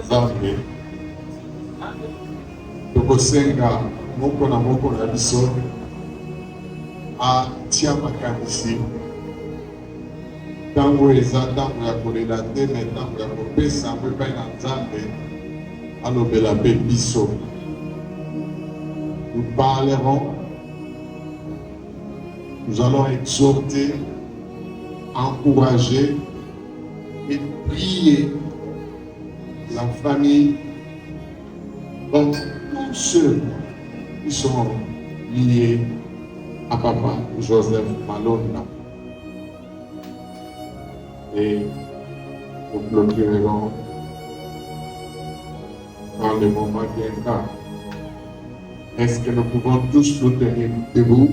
Nzambe tokosenga moko na biso atia makanisi ntango eza ntango ya kolela te me ntango ya kopesa yango epai na Nzambe alobela mpe biso. Nous parlerons, nous allons exhorter, encourager et prier la famille, donc tous ceux qui sont liés à Papa Joseph Malonda. Et nous clôturerons par le moment qui est là. Est-ce que nous pouvons tous nous tenir debout?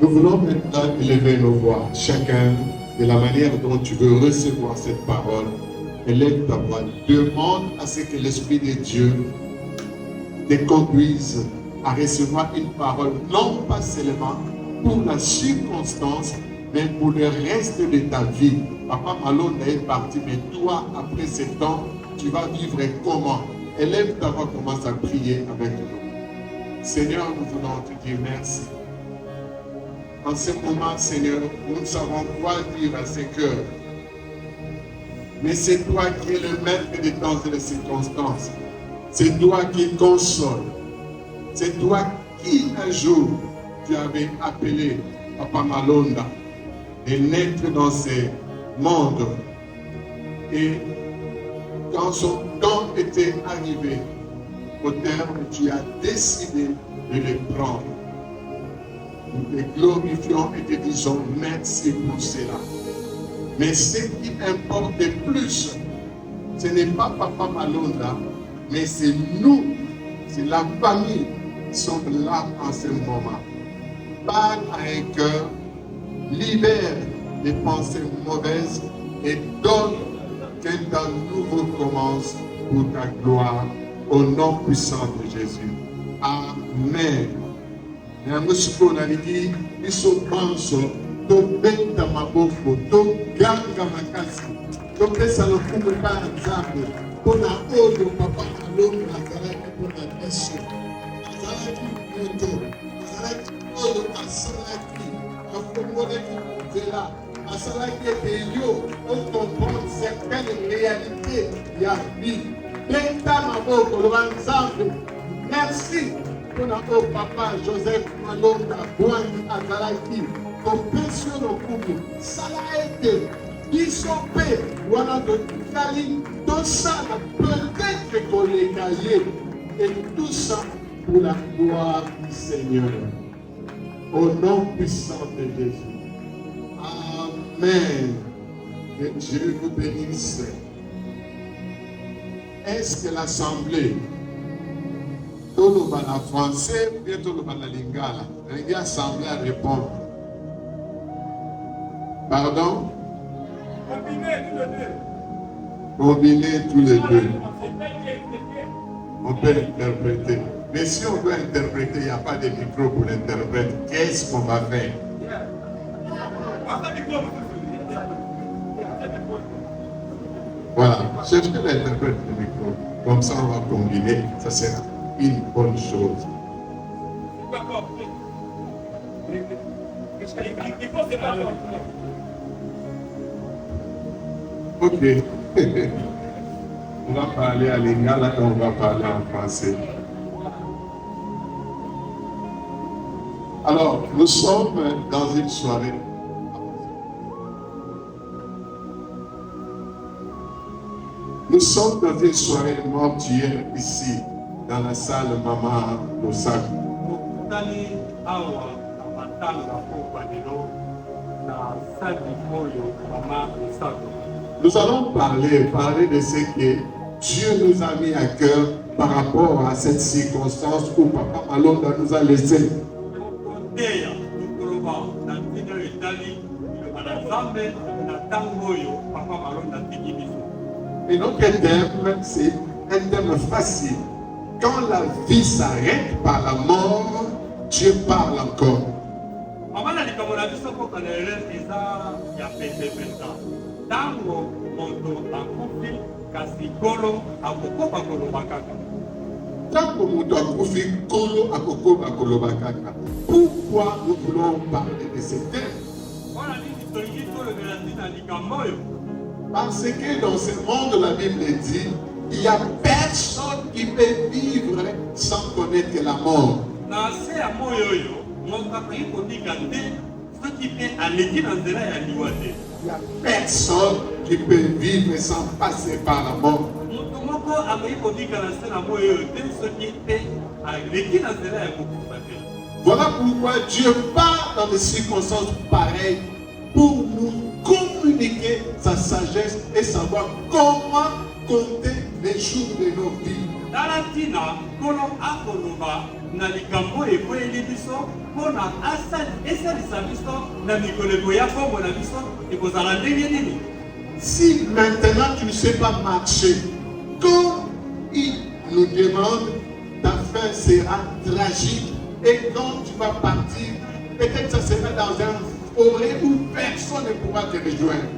Nous voulons maintenant élever nos voix, chacun de la manière dont tu veux recevoir cette parole. Élève ta voix, demande à ce que l'Esprit de Dieu te conduise à recevoir une parole, non pas seulement pour la circonstance, mais pour le reste de ta vie. Papa Malonda est parti, mais toi, après ce temps, tu vas vivre comment? Élève ta voix, commence à prier avec nous. Seigneur, nous voulons te dire merci. En ce moment, Seigneur, nous ne savons quoi dire à ces cœurs. Mais c'est toi qui es le maître des temps et des circonstances. C'est toi qui consoles. C'est toi qui, un jour, tu avais appelé Papa Malonda de naître dans ce monde. Et quand son temps était arrivé, au terme, tu as décidé de le prendre. Nous te glorifions et te disons merci pour cela. Mais ce qui importe plus, ce n'est pas Papa Malonda, mais c'est nous, c'est la famille qui sommes là en ce moment. Parle à un cœur, libère les pensées mauvaises et donne qu'un temps nouveau commence pour ta gloire, au nom puissant de Jésus. Amen. Yango siko naliki biso panso tobeta maboko toganga makasi topesa lokumu epai ya Nzambe mpona oyo Papa Malonda azalaki mpona biso, azalaki moto, azalaki oyo asalaki afongolaki nzela, asalaki ete yo ocomprendre certaines réalités ya vie. Beta maboko loba Nzambe merci mpona oyo Papa Joseph Malonda Bwani azalaki kopesi yo lokumu sala ete biso mpe wana totikali tosala peut-être koleka ye, et tout ça pour la gloire du Seigneur. Au nom puissant de Jésus. Amen. Que Dieu vous bénisse. Est-ce que l'Assemblée tout le en français ou bien tout le en lingala? Il y a assemblée à répondre. Pardon? Combiner tous les deux. On peut interpréter. Mais si on doit interpréter, il n'y a pas de micro pour l'interprète. Qu'est-ce qu'on va faire? Voilà. Cherchez l'interprète du micro. Comme ça, on va combiner. Ça sera une bonne chose. Ok. On va parler à lingala et on va parler en français. Alors, nous sommes dans une soirée. Nous sommes dans une soirée mortuaire ici, dans la salle Maman Losak. Nous allons parler de ce que Dieu nous a mis à cœur par rapport à cette circonstance où Papa Malonda nous a laissés. Et notre thème, c'est un thème facile. Quand la vie s'arrête par la mort, Dieu parle encore. Pourquoi nous voulons parler de ce thème? Parce que dans ce monde, la Bible dit, il n'y a personne qui peut vivre sans connaître la mort. Il n'y a personne qui peut vivre sans passer par la mort. Voilà pourquoi Dieu part dans des circonstances pareilles pour nous communiquer sa sagesse et savoir comment compter les jours de nos vies. Si maintenant tu ne sais pas marcher, quand il nous demande, ta fin sera tragique. Et quand tu vas partir, peut-être ça sera dans un forêt où personne ne pourra te rejoindre.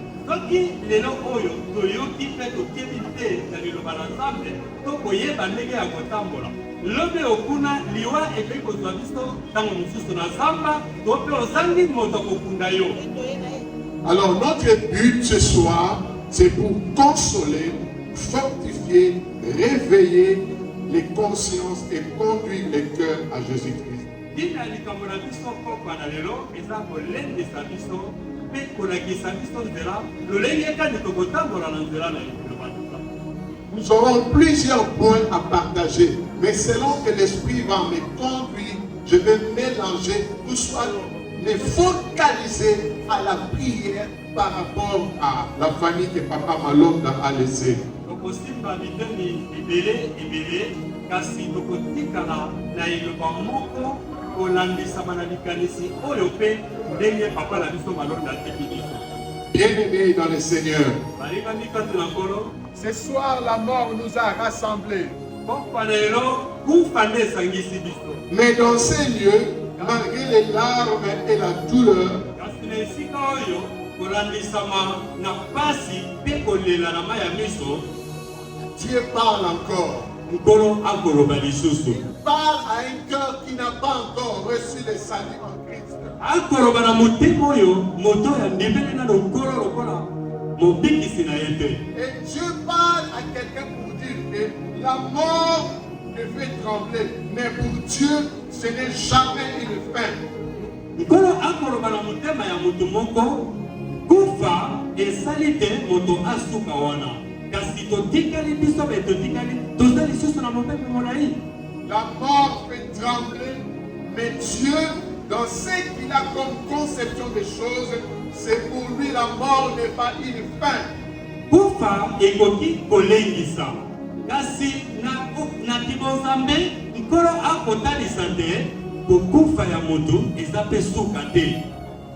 Alors notre but ce soir, c'est pour consoler, fortifier, réveiller les consciences et conduire les cœurs à Jésus-Christ. Nous aurons plusieurs points à partager, mais selon que l'Esprit va me conduire, je vais mélanger, tout soit me focaliser à la prière par rapport à la famille que Papa Malonda a laissée. Bien-aimés dans le Seigneur, ce soir la mort nous a rassemblés. Mais dans ces lieux, malgré les larmes et la douleur, Dieu parle encore. Il parle à un cœur qui n'a pas encore reçu le salut en Christ. Et Dieu parle à quelqu'un pour dire que la mort te fait trembler, mais pour Dieu, ce n'est jamais une fin. La mort fait trembler, mais Dieu, dans ce qu'il a comme conception des choses, c'est pour lui la mort n'est pas une fin.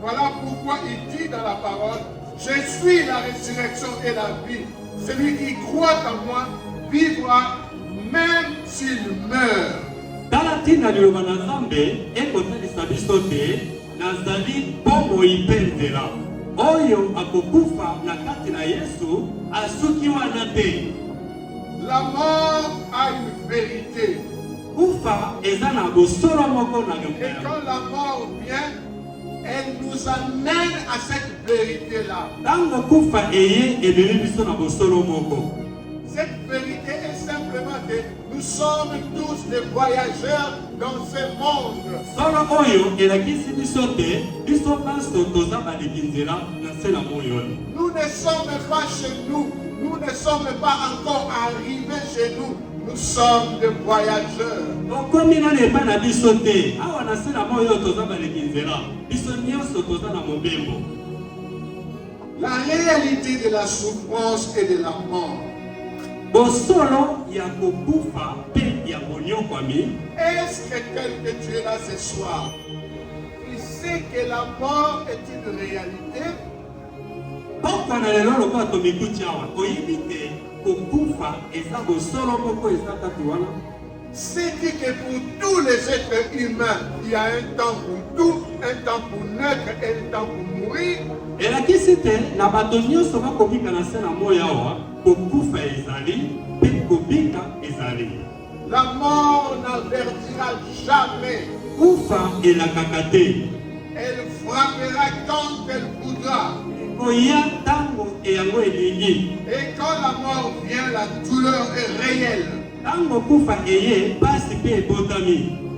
Voilà pourquoi il dit dans la parole, je suis la résurrection et la vie. Celui qui croit en moi vivra même s'il meurt. La mort a une vérité. Et quand la mort vient, elle nous amène à cette vérité-là. Cette vérité est simplement que nous sommes tous des voyageurs dans ce monde. Nous ne sommes pas chez nous. Nous ne sommes pas encore arrivés chez nous. Nous sommes des voyageurs. La réalité de la souffrance et de la mort Est-ce que quelqu'un tu es là ce soir? Il sait que la mort est une réalité. C'est dit que pour tous les êtres humains, il y a un temps pour tout, un temps pour naître et un temps pour mourir. Et la question est, la bataille sera comique à la scène à Moyawa, pour Koufa Ezali, puis Kobika Ezali. La mort n'avertira jamais. Koufa et la kakate. Elle frappera quand elle voudra. Et quand la mort vient, la douleur est réelle.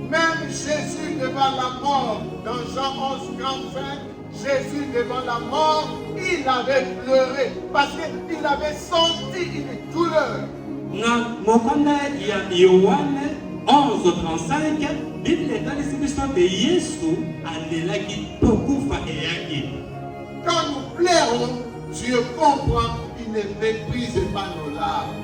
Même Jésus devant la mort, dans Jean 11, 45, Jésus devant la mort, il avait pleuré parce qu'il avait senti une douleur. Quand nous pleurons, Dieu comprend, il ne méprise pas nos larmes.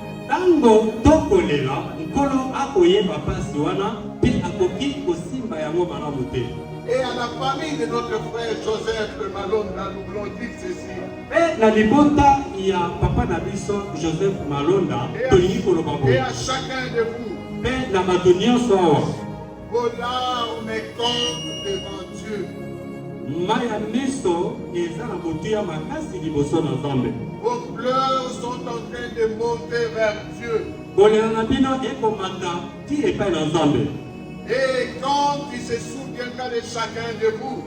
Et à la famille de notre frère Joseph Malonda, nous voulons dire ceci. Et à chacun de vous, vos larmes comptent devant Dieu. Vos pleurs sont en train de monter vers Dieu. Et quand il se souviendra de chacun de vous,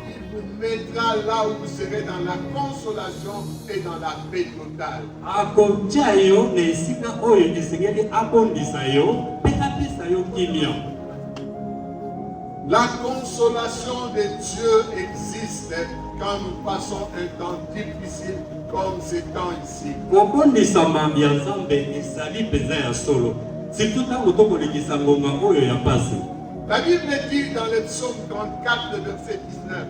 il vous mettra là où vous serez dans la consolation et dans la paix totale. La consolation de Dieu existe quand nous passons un temps difficile comme ce temps ici. La Bible dit dans le psaume 34, le verset 19,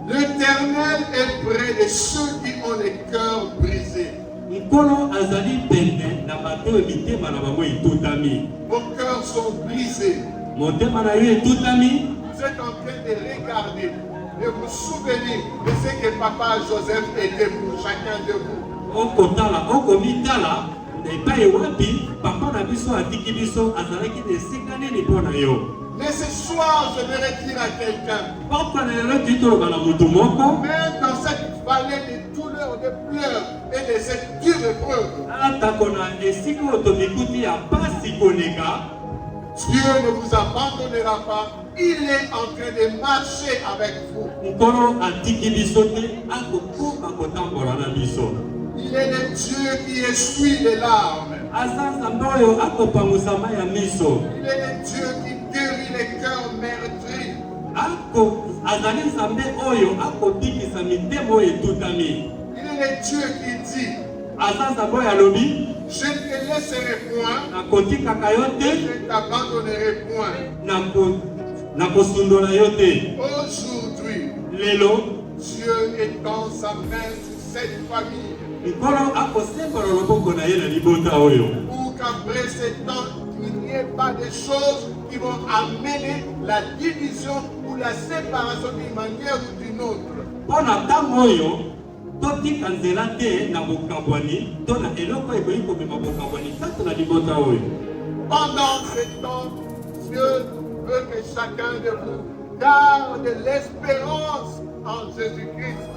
l'Éternel est près de ceux qui ont les cœurs brisés. Vos cœurs sont brisés. Vous êtes en train de regarder, de vous souvenir de ce que Papa Joseph était pour chacun de vous. Mais ce soir, je vais dire à quelqu'un, même dans cette vallée de douleur, de pleurs et de cette dure épreuve, Dieu ne vous abandonnera pas. Il est en train de marcher avec vous. Il est le Dieu qui essuie les larmes. Il est le Dieu qui guérit les cœurs meurtris. Il est le Dieu qui dit, je ne te laisserai point, je ne t'abandonnerai point. Aujourd'hui, Dieu étend sa main sur cette famille. Pour qu'après ce temps, il n'y ait pas de choses qui vont amener la division ou la séparation d'une manière ou d'une autre. Pendant ce temps, Dieu veut que chacun de vous garde l'espérance en Jésus-Christ.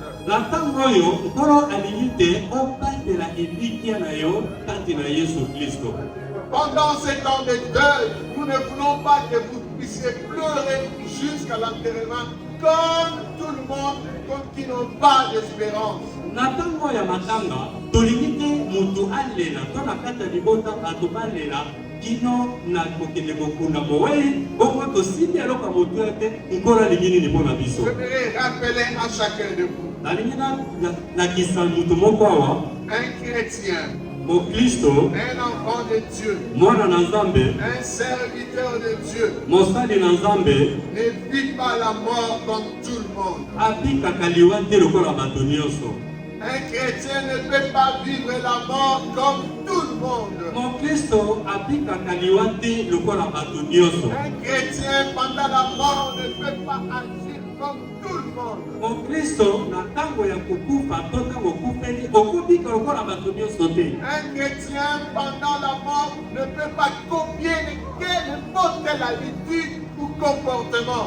Pendant ce temps de deuil, nous ne voulons pas que vous puissiez pleurer jusqu'à l'enterrement comme tout le monde, comme qui n'ont pas d'espérance. kino na kokende kokunda mowei bongo tosili aloko moto ete nkora lingini ni pona biso. Je voudrais rappeler à chacun de vous. Nalingi na kisa mutu moko awa. Un chrétien. Mo Kristo. Un enfant de Dieu. Mwana na Nzambe. Un serviteur de Dieu. Mosali na Nzambe. Ne vit pas la mort comme tout le monde. Abika kaliwa te lokola bato nyonso. Un chrétien ne peut pas vivre la mort comme tout le monde. Mon Kristo abika kaliwa te lokola bato nyonso. Un chrétien pendant la mort ne peut pas agir comme tout le monde. Mon Kristo na tango ya kokufa to tango kufeli okubika lokola bato nyonso te. Un chrétien pendant la mort ne peut pas copier n'importe quelle habitude ou comportement.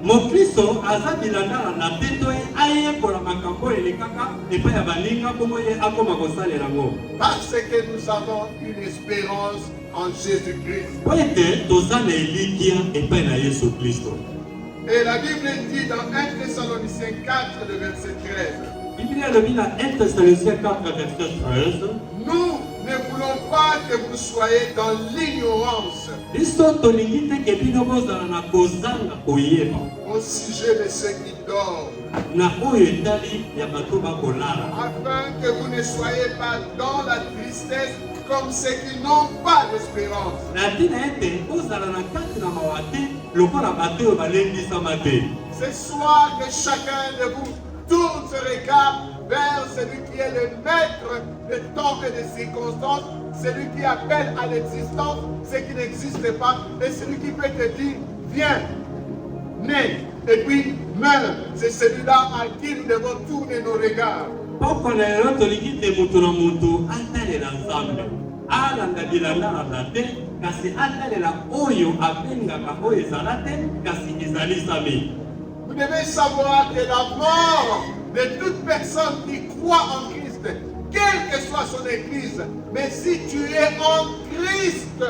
Mon Kristo aza bilanga na teto ayekola makambo elekaka epai ya baninga komo ye akoma kosalela ngo. Parce que nous avons une espérance en Jésus-Christ. Po ete toza na elikia epai na Yesu Kristo. Et la Bible dit dans 1 Thessaloniciens 4, le verset 13. Biblia lobi na 1 Thessaloniciens 4, verset 13. Nous ne voulons pas que vous soyez dans l'ignorance au sujet de ceux qui dorment, afin que vous ne soyez pas dans la tristesse comme ceux qui n'ont pas d'espérance. Ce soir, que chacun de vous tourne ce regard vers celui qui est le maître de temps et de circonstances, celui qui appelle à l'existence ce qui n'existe pas, et celui qui peut te dire, viens, nais, et puis meurs. C'est celui-là à qui nous devons tourner nos regards. Vous devez savoir que la mort de toute personne qui croit en Christ, quelle que soit son église, mais si tu es en Christ,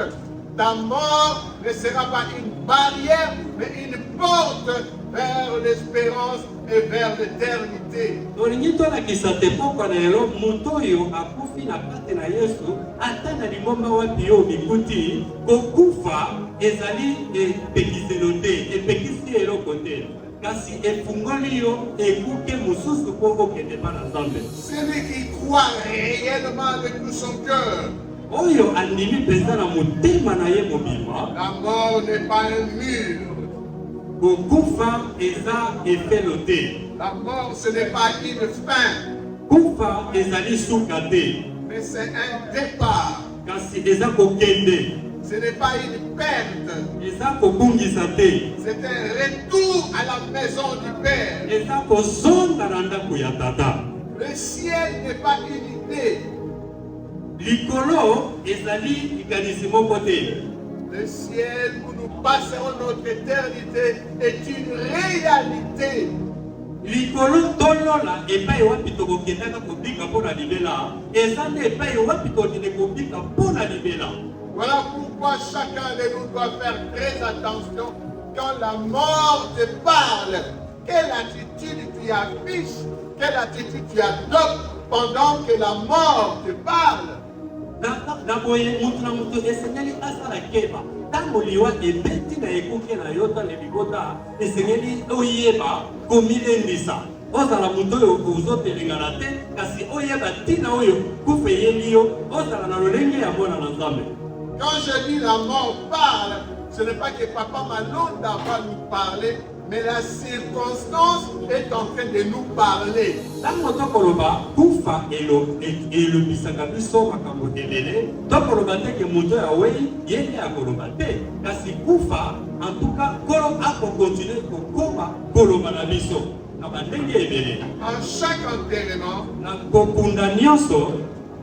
ta mort ne sera pas une barrière, mais une porte vers l'espérance et vers l'éternité. Celui qui croit réellement avec tout son cœur, la mort n'est pas un mur. La mort, ce n'est pas une fin, mais c'est un départ. Ce n'est pas une perte, c'est un retour à la maison du Père. Le ciel n'est pas une idée. Le ciel où nous passerons notre éternité est une réalité. Voilà pourquoi chacun de nous doit faire très attention quand la mort te parle. Quelle attitude tu affiches, quelle attitude tu adoptes pendant que la mort te parle. Quand je dis la mort parle, ce n'est pas que Papa Malonda va nous parler, mais la circonstance est en train de nous parler. En chaque enterrement,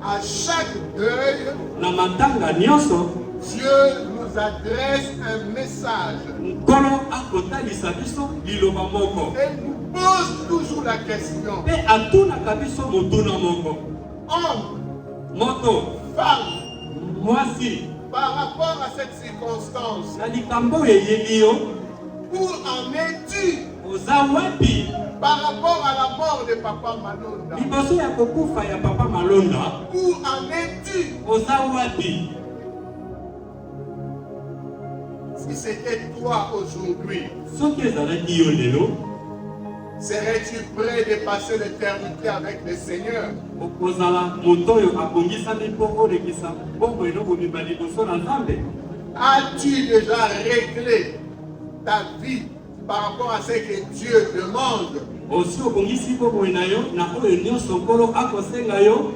à chaque deuil, Dieu nous adresse un message. Et nous pose toujours la question. Homme, femme, par rapport à cette circonstance, où en es-tu par rapport à la mort de Papa Malonda? Où en es-tu Si c'était toi aujourd'hui, soki ezalaki yo lelo, serais-tu prêt de passer l'éternité avec le Seigneur? okozala moto oyo abongisami mpo olekisa bongo eloko mibale liboso na Nzambe? As-tu déjà réglé ta vie par rapport à ce que Dieu demande? Osi obongisi bomoi na yo na oyo nyonso nkolo akosenga yo?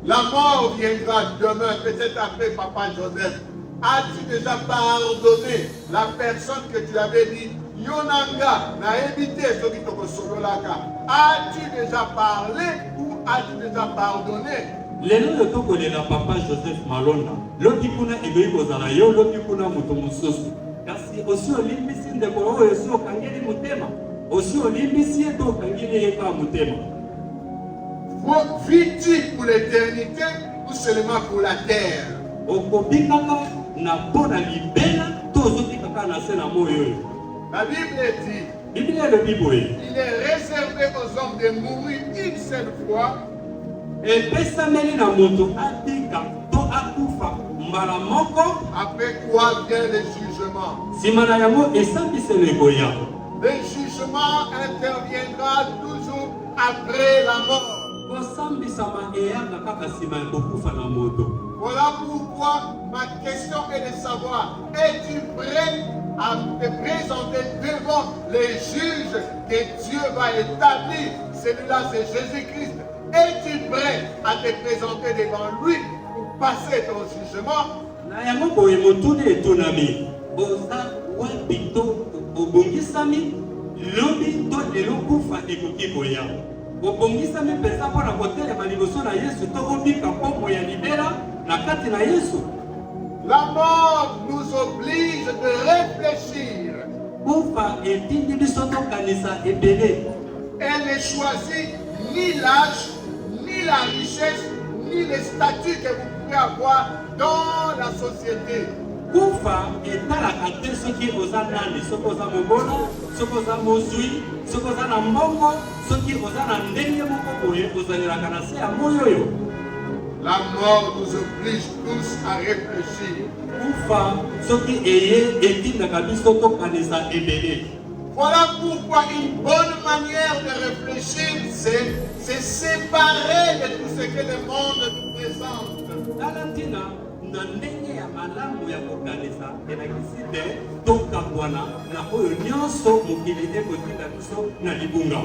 La mort viendra demain, peut-être après Papa Joseph. As-tu déjà pardonné la personne que tu avais dit, Yonanga, na évité ce qui te sololaka? As-tu déjà parlé ou as-tu déjà pardonné? Lelo yo tokolela Papa Joseph Malonda, loki kuna egoyi kozala yo, loki kuna moto mosusu. Kasi osi olimbisi ndeko oyo osi okangeli motema, osi olimbisi ye to okangeli ye kaka motema. Vis-tu pour l'éternité ou seulement pour la terre? Okobikaka na mpona libela to ozobikaka na se na moyo oyo. La Bible dit, Biblia elobi boye, il est réservé aux hommes de mourir une seule fois, epesameli na moto atika to akufa mbala moko, après quoi vient le jugement. nsima na yango esambiselo ekoya. Le jugement interviendra toujours après la mort. Kosambisama eyaka kaka nsima ya kokufa na moto. Voilà pourquoi ma question est de savoir, es-tu prêt à te présenter devant les juges que Dieu va établir? Celui-là, c'est Jésus-Christ. Es-tu prêt à te présenter devant lui pour passer ton jugement? Na yango boye motuni etunami, oza wapi to obongisami lobi to lelo kufa ekoki koya. Obongisami mpenza mpona kotelema liboso na Yesu to obika pombo ya libela na kati na Yesu. La mort nous oblige de réfléchir. Kufa etindi biso tokanisa ebele. Elle ne choisit ni l'âge, ni la richesse, ni les statuts que vous pouvez avoir dans la société. Kufa etalaka te soki oza nani, soki oza mobola, soki oza mozwi, soki oza na mbongo, soki oza na ndenge moko boye ozalelaka na se ya moyo oyo. La mort nous oblige tous à réfléchir. Kufa soki eye etindaka biso tokanisa ebele. Voilà pourquoi une bonne manière de réfléchir, c'est se séparer de tout ce que le monde nous présente. Tala ntina na ndenge ya malamu ya kokanisa elakisi te tokabwana na oyo nyonso mokili ekotinda biso na libunga.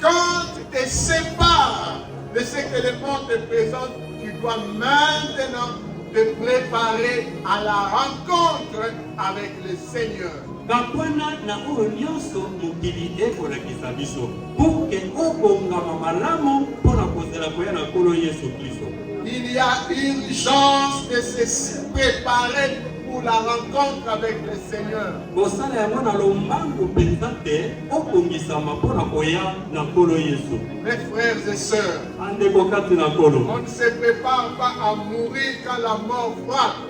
Quand tu te sépares de ce que le monde te présente, tu dois maintenant te préparer à la rencontre avec le Seigneur. Kabwana na oyo nyonso mokili ekolakisa biso pour que obongama malamu mpona kozela koya na nkolo Yesu Kristo. Il y a urgence de se préparer pour la rencontre avec le Seigneur. Kosala yango na lombangu mpenza te obongisama mpona koya na nkolo Yesu. Mes frères et sœurs, Andeko kati na nkolo, on ne se prépare pas à mourir quand la mort frappe.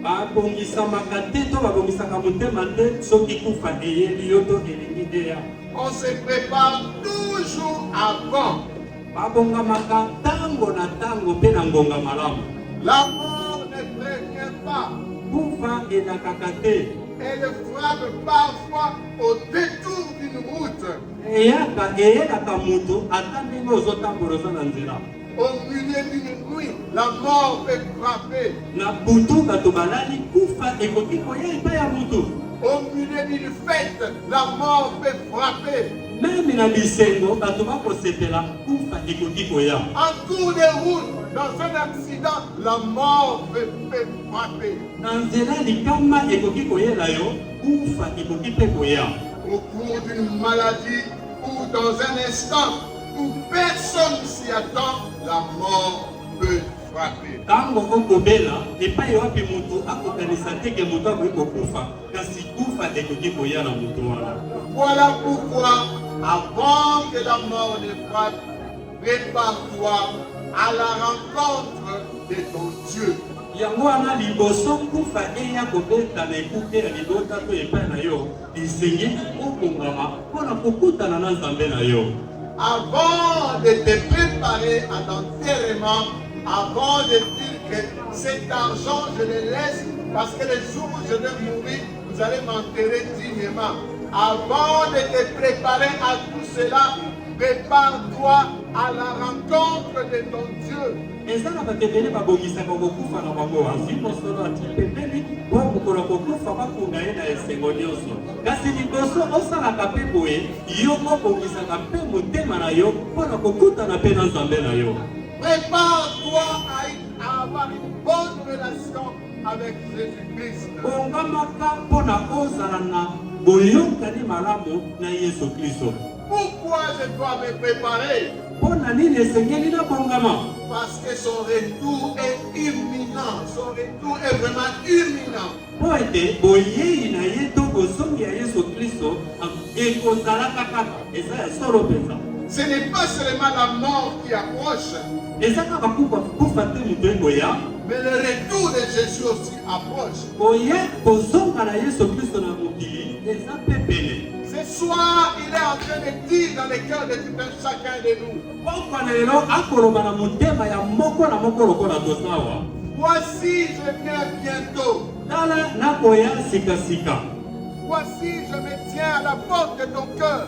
babongisamaka te to babongisaka motema te soki kufa eyeli yo to elingi eya. On se prépare toujours avant. Babongamaka tango na tango mpe na ngonga malamu. La mort ne prévient pas. Kufa elakaka te. Elle frappe parfois au détour d'une route. eyelaka moto ata ndenge ozotambola oza na nzela. Au milieu d'une nuit, la mort peut frapper. Na butu bato balali kufa ekoki koya epai ya motu. Au milieu d'une fête, la mort peut frapper. Meme na bisengo bato bakosepela kufa ekoki koya. En cours de route, dans un accident, la mort peut frapper. Na nzela likama ekoki koyela yo kufa ekoki mpe koya. Au cours d'une maladie ou dans un instant où personne s'y attend, la mort peut frapper. Tango okobela epai wapi moto akokanisa te ke moto akoki kokufa kasi kufa ekoki koya na moto wana. Voilà pourquoi, avant que la mort ne frappe, prépare-toi à la rencontre de ton Dieu. Yango wana liboso kufa eya kobeta na ekuke ya libota to epai na yo lisengeli okongama mpona kokutana na Nzambe na yo. Avant de te préparer à l'enterrement, avant de dire que cet argent je le laisse parce que le jour où je vais mourir, vous allez m'enterrer dignement. Avant de te préparer à tout cela, prépare-toi à la rencontre de ton Dieu. ezala batebele babongisaka kokufa na bango azwi mosolo ati pembeni po mokolo kokufa bakunda ye na esengo nyonso kasi liboso osalaka mpe boye yo obongisaka mpe motema na yo mpo na kokutana mpe na nzambe na yo. Prépare-toi à avoir une bonne relation avec Jésus-Christ. Bongamaka mpo na ozala na boyokani malamu na Yesu Kristo. Pourquoi je dois me préparer? Mpo na nini esengeli na bongama? Parce que son retour est imminent. Son retour est vraiment imminent. Po ete boyei na ye to bozongi ya Yesu Kristo ekozalaka kaka eza ya solo mpenza. Ce n'est pas seulement la mort qui approche, eza kaka kufa te moto ekoya, mais le retour de Jésus aussi approche. boye kozonga na Yesu Kristo na mokili eza mpe pene. Ce soir, il est en train de dire dans le cœur de tout un chacun de nous. Pokwa na lelo akoloba na motema ya moko na moko lokola tosawa. Voici, je viens bientôt. Tala nakoya sikasika. Voici, je me tiens à la porte de ton cœur.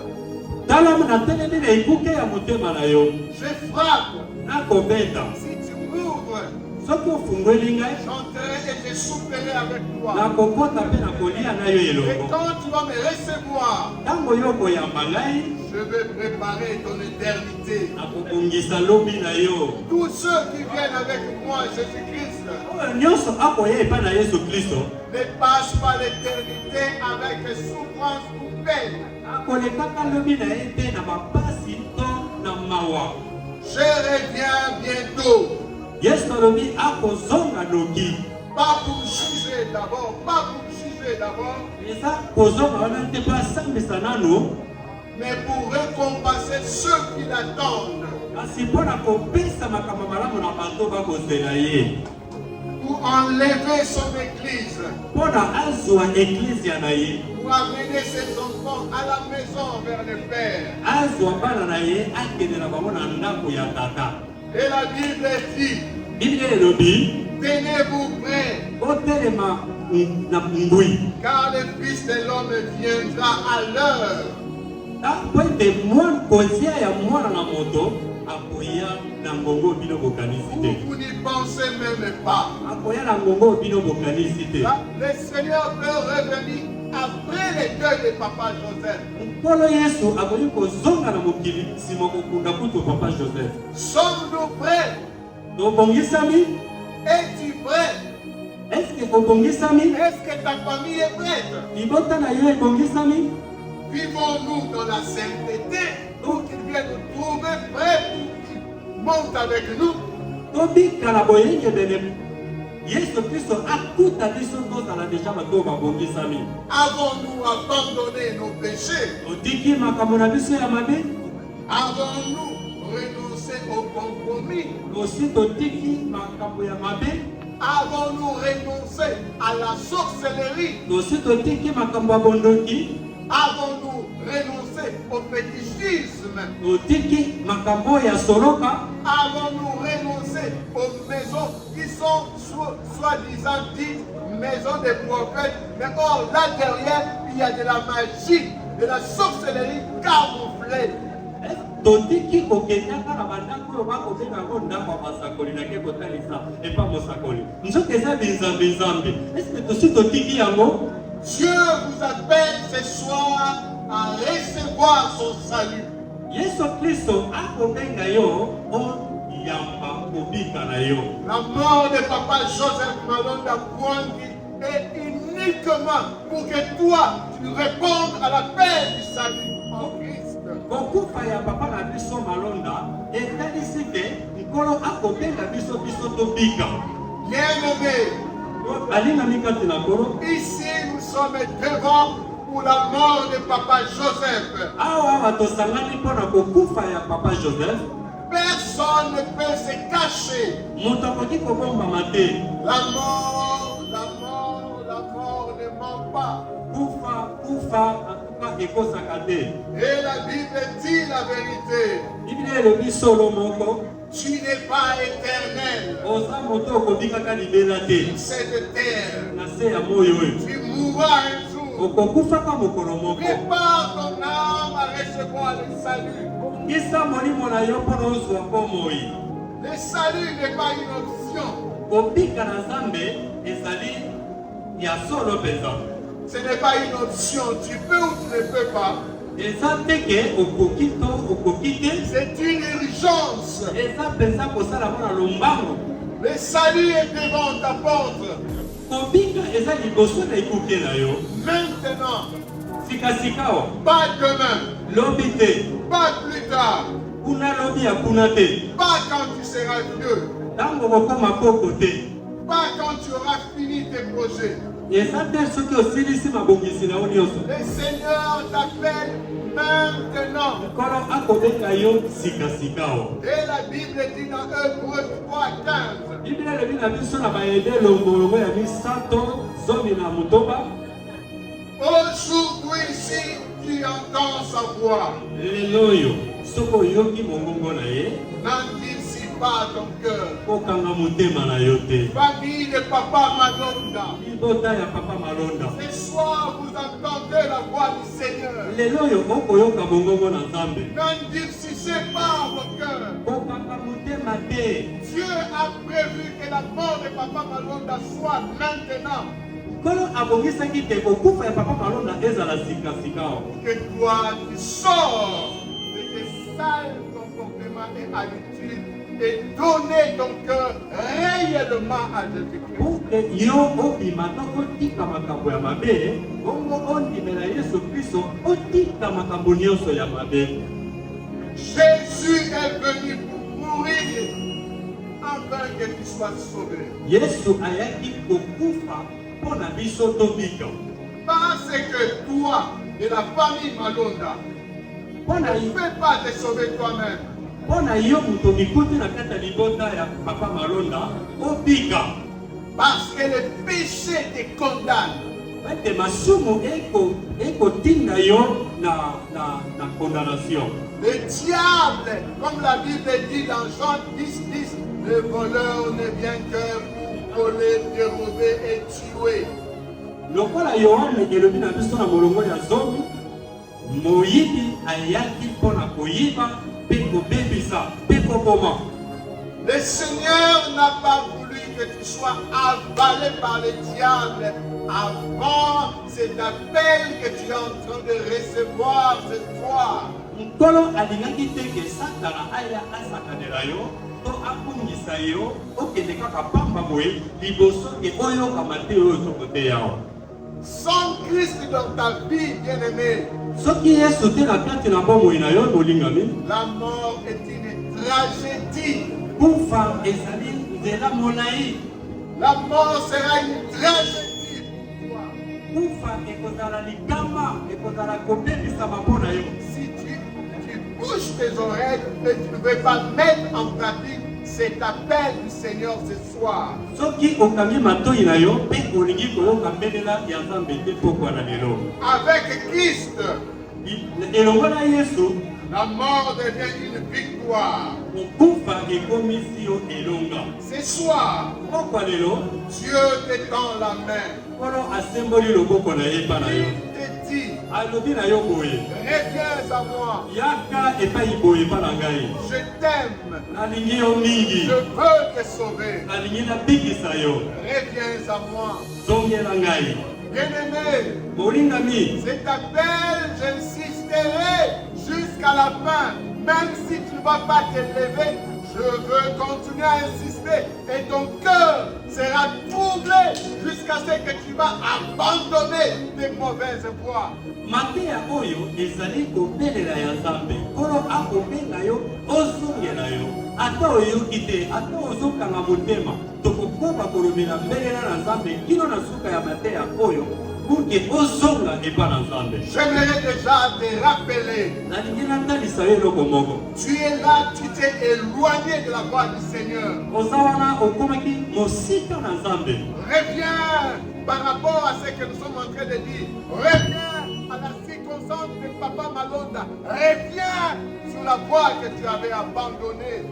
Tala natelemi na ekuke ya motema na yo. Je frappe. Nakobeta. Si tu m'ouvres, Soki ofungweli ngai, j'entrerai et je souperai avec toi. nakokota mpe nakolia na yo Et elongo. quand tu vas me recevoir, Ntango yo koyamba ngai, je vais préparer ton éternité. nakobongisa lobi na yo. Tous ceux qui viennent avec moi, Jésus-Christ, Oyo nyonso akoya epai na Yesu Kristo, ne passent pas l'éternité avec souffrance ou peine. akolekaka lobi na ye te na mapasi to na mawa. Je reviens bientôt. Yesu alobi akozonga noki. Pas pour juger d'abord, pas pour juger d'abord, Eza kozonga wana te mpo asambisa nanu, mais pour récompenser ceux qui l'attendent. kasi mpo na kopesa makambo malamu na bato bakozela ye. Pour enlever son église, Mpo na azwa eklizia na ye, pour amener ses enfants à la maison vers le Père. azwa bana na ye akende na bango na ndako ya tata. Et la Bible dit, Biblia elobi tenez-vous prêts, otelema na ngwi car le Fils de l'homme viendra à l'heure. mpo ete kozia ya mwana na moto akoya na ngongo bino bokanisi Où te. vous n'y pensez même pas. Akoya na ngongo bino bokanisi te. Là, le Seigneur peut revenir après le deuil de Papa Joseph. Nkolo Yesu akoki kozonga na mokili nsima kokunda kutu papa Joseph. Sommes-nous prêts? Tobongisami? Es-tu prêt? Eske obongisami? Est-ce que ta famille est prête? Libota na yo ebongisami? Vivons-nous dans la sainteté ou qu'il vienne nous trouver prêts pour qu'il monte avec nous? Tobika na boyengebele Yesu Kristo akuta biso tozala deja bato babongisami. Avons-nous abandonné nos péchés? Otiki makambo na biso ya mabe? Avons-nous renoncé au compromis? Osi totiki makambo ya mabe? Avons-nous renoncé à la sorcellerie? Osi totiki makambo ya bondoki? Avons-nous renoncé au fétichisme? Otiki makambo ya soloka? Avons-nous renoncé aux maisons qui sont soi-disant dites maisons des prophètes? Mais or, là derrière, il y a de la magie, de la sorcellerie camouflée. Totiki kokendaka na bandako oyo bakobenga yango ndako ya masakoli nake kotalisa epa mosakoli. Nzoka eza binzambe. Eske tosi totiki yango? Dieu vous appelle ce soir à recevoir son salut. Yesu Kristo akobenga yo oyamba kobika na yo. La mort de Papa Joseph Malonda Bwangi est uniquement pour que toi, tu répondes à l'appel du salut en Christ. Kokufa ya papa na biso Malonda etalisi te nkolo akobenga biso tobika. Bien-aimé, Alinga mikati na nkolo. ici nous sommes devant pour la mort de Papa Joseph. Awa tosangani mpo na kokufa ya papa Joseph. Personne ne peut se cacher. Moto akoki kobombama te. La mort ne ment pas. Kufa atuka ekosaka te. Et la Bible dit la vérité. Biblia elobi solo moko. Tu n'es pas éternel. Oza moto okobikaka libela te. Cette terre, Na se ya moyo oyo. tu mourras un jour. okokufaka mokolo moko. Prépare ton âme à recevoir le salut. Bongisa molimo na yo mpo na ozwa bomoi. Le salut n'est pas une option. Kobika na Nzambe ezali ya solo mpenza. Ce n'est pas une option. Tu peux ou tu ne peux pas. Eza teke okoki to okoki te. C'est une urgence. Eza mpenza kosala mpo na lombango. Le salut est devant ta porte. Kobika eza liboso na ekuke na yo. Maintenant. Sikasika o. Pas demain. Lobi te. Pas plus tard. Kuna lobi ya kuna te. Pas quand tu seras vieux. Ntango okokoma koko te. Pas quand tu auras fini tes projets. Eza te soki osilisi mabongisi na yo nyonso. Le Seigneur t'appelle maintenant. Nkolo akobenga yo sikasika o. Et la Bible dit dans Hébreux 3:15. Biblia elobi na biso na bayede longolongo ya misato zomi na motoba. Aujourd'hui, si tu entends sa voix, lelo oyo soki oyoki mongongo na ye, n'endurcis pas ton cœur. kokanga motema na yo te. Famille de Papa Malonda, libota ya papa malonda, ce soir vous entendez la voix du Seigneur. lelo oyo okoyoka mongongo na Nzambe, N'endurcissez pas vos cœurs. kokanga motema te. Dieu a prévu que la mort de Papa Malonda soit maintenant. Nkolo abongisaki te kokufa ya papa malonda ezala sikasika o. Que toi tu sors de tes sales comportements et habitudes et donner ton cœur réellement à Jésus-Christ. Pour que yo obima to otika makambo ya mabe, bongo ondimela Yesu Kristo otika makambo nyonso ya mabe. Jésus est venu pour mourir afin que tu sois sauvé. Yesu ayaki kokufa mpo na biso tobika. Parce que toi et la famille Malonda ne peux pas te sauver toi-même. Mpo na yo moto mikuti na kati ya libota ya papa malonda obika. Parce que le péché te condamne. Ete masumu ekotinda yo na condamnation. Le diable, comme la Bible dit dans Jean 10:10, le voleur ne vient que pour voler, dérober et tuer. Lokola Yohane elobi na biso na molongo ya zomi, moyibi ayaki mpo na koyiba mpe kobebisa mpe koboma. Le Seigneur n'a pas voulu que tu sois avalé par le diable avant cet appel que tu es en train de recevoir ce soir. Nkolo alingaki te ke Satana aya asakanela yo to akungisa yo okende kaka pamba boye liboso ke oyokama te oyo tokoteya o. Sans Christ dans ta vie, bien-aimé, soki Yesu te na kati na bomoi na yo molingami, la mort est une tragédie. kufa ezali nzela molai. La mort sera une tragédie pour toi. Kufa ekozala likama, ekozala kobebisama mpo na yo. Si tu bouges tes oreilles et tu ne veux pas mettre en pratique cet appel du Seigneur ce soir, Soki okangi matoi na yo mpe olingi koyoka mbelela ya Nzambe te pokwa na lelo. avec Christ, Elongo na Yesu, la mort devient une victoire. kokufa ekomisi yo elonga. Ce soir, Pokwa lelo, Dieu te tend la main. Nkolo asemboli loboko na ye epa na yo. Il te dit, Alobi na yo boye, reviens à moi, yaka epai boye epa na ngai. je t'aime, Nalingi yo mingi, je veux te sauver. nalingi nabikisa yo. Reviens à moi. Zongela ngai. Bien-aimé, Molingami, cet appel, j'insisterai jusqu'à la fin. Même si tu ne vas pas te lever, je veux continuer à insister. Et ton cœur sera troublé jusqu'à ce que tu vas abandonner tes mauvaises voies. mateya oyo ezali kobelela ya Nzambe. Nkolo akobenga yo ozongela yo. Ata oyoki te, ata ozokanga motema, tokokoba kolobela mbelela na Nzambe kino na suka ya mateya oyo pour que ozonga epa na Nzambe. J'aimerais déjà te rappeler, Nalingi natalisa yo eloko moko. tu es là, tu t'es éloigné de la voie du Seigneur. Oza wana okomaki mosika na Nzambe. Reviens par rapport à ce que nous sommes en train de dire. Reviens à la circonstance de Papa Malonda. Reviens sur la voie que tu avais abandonnée.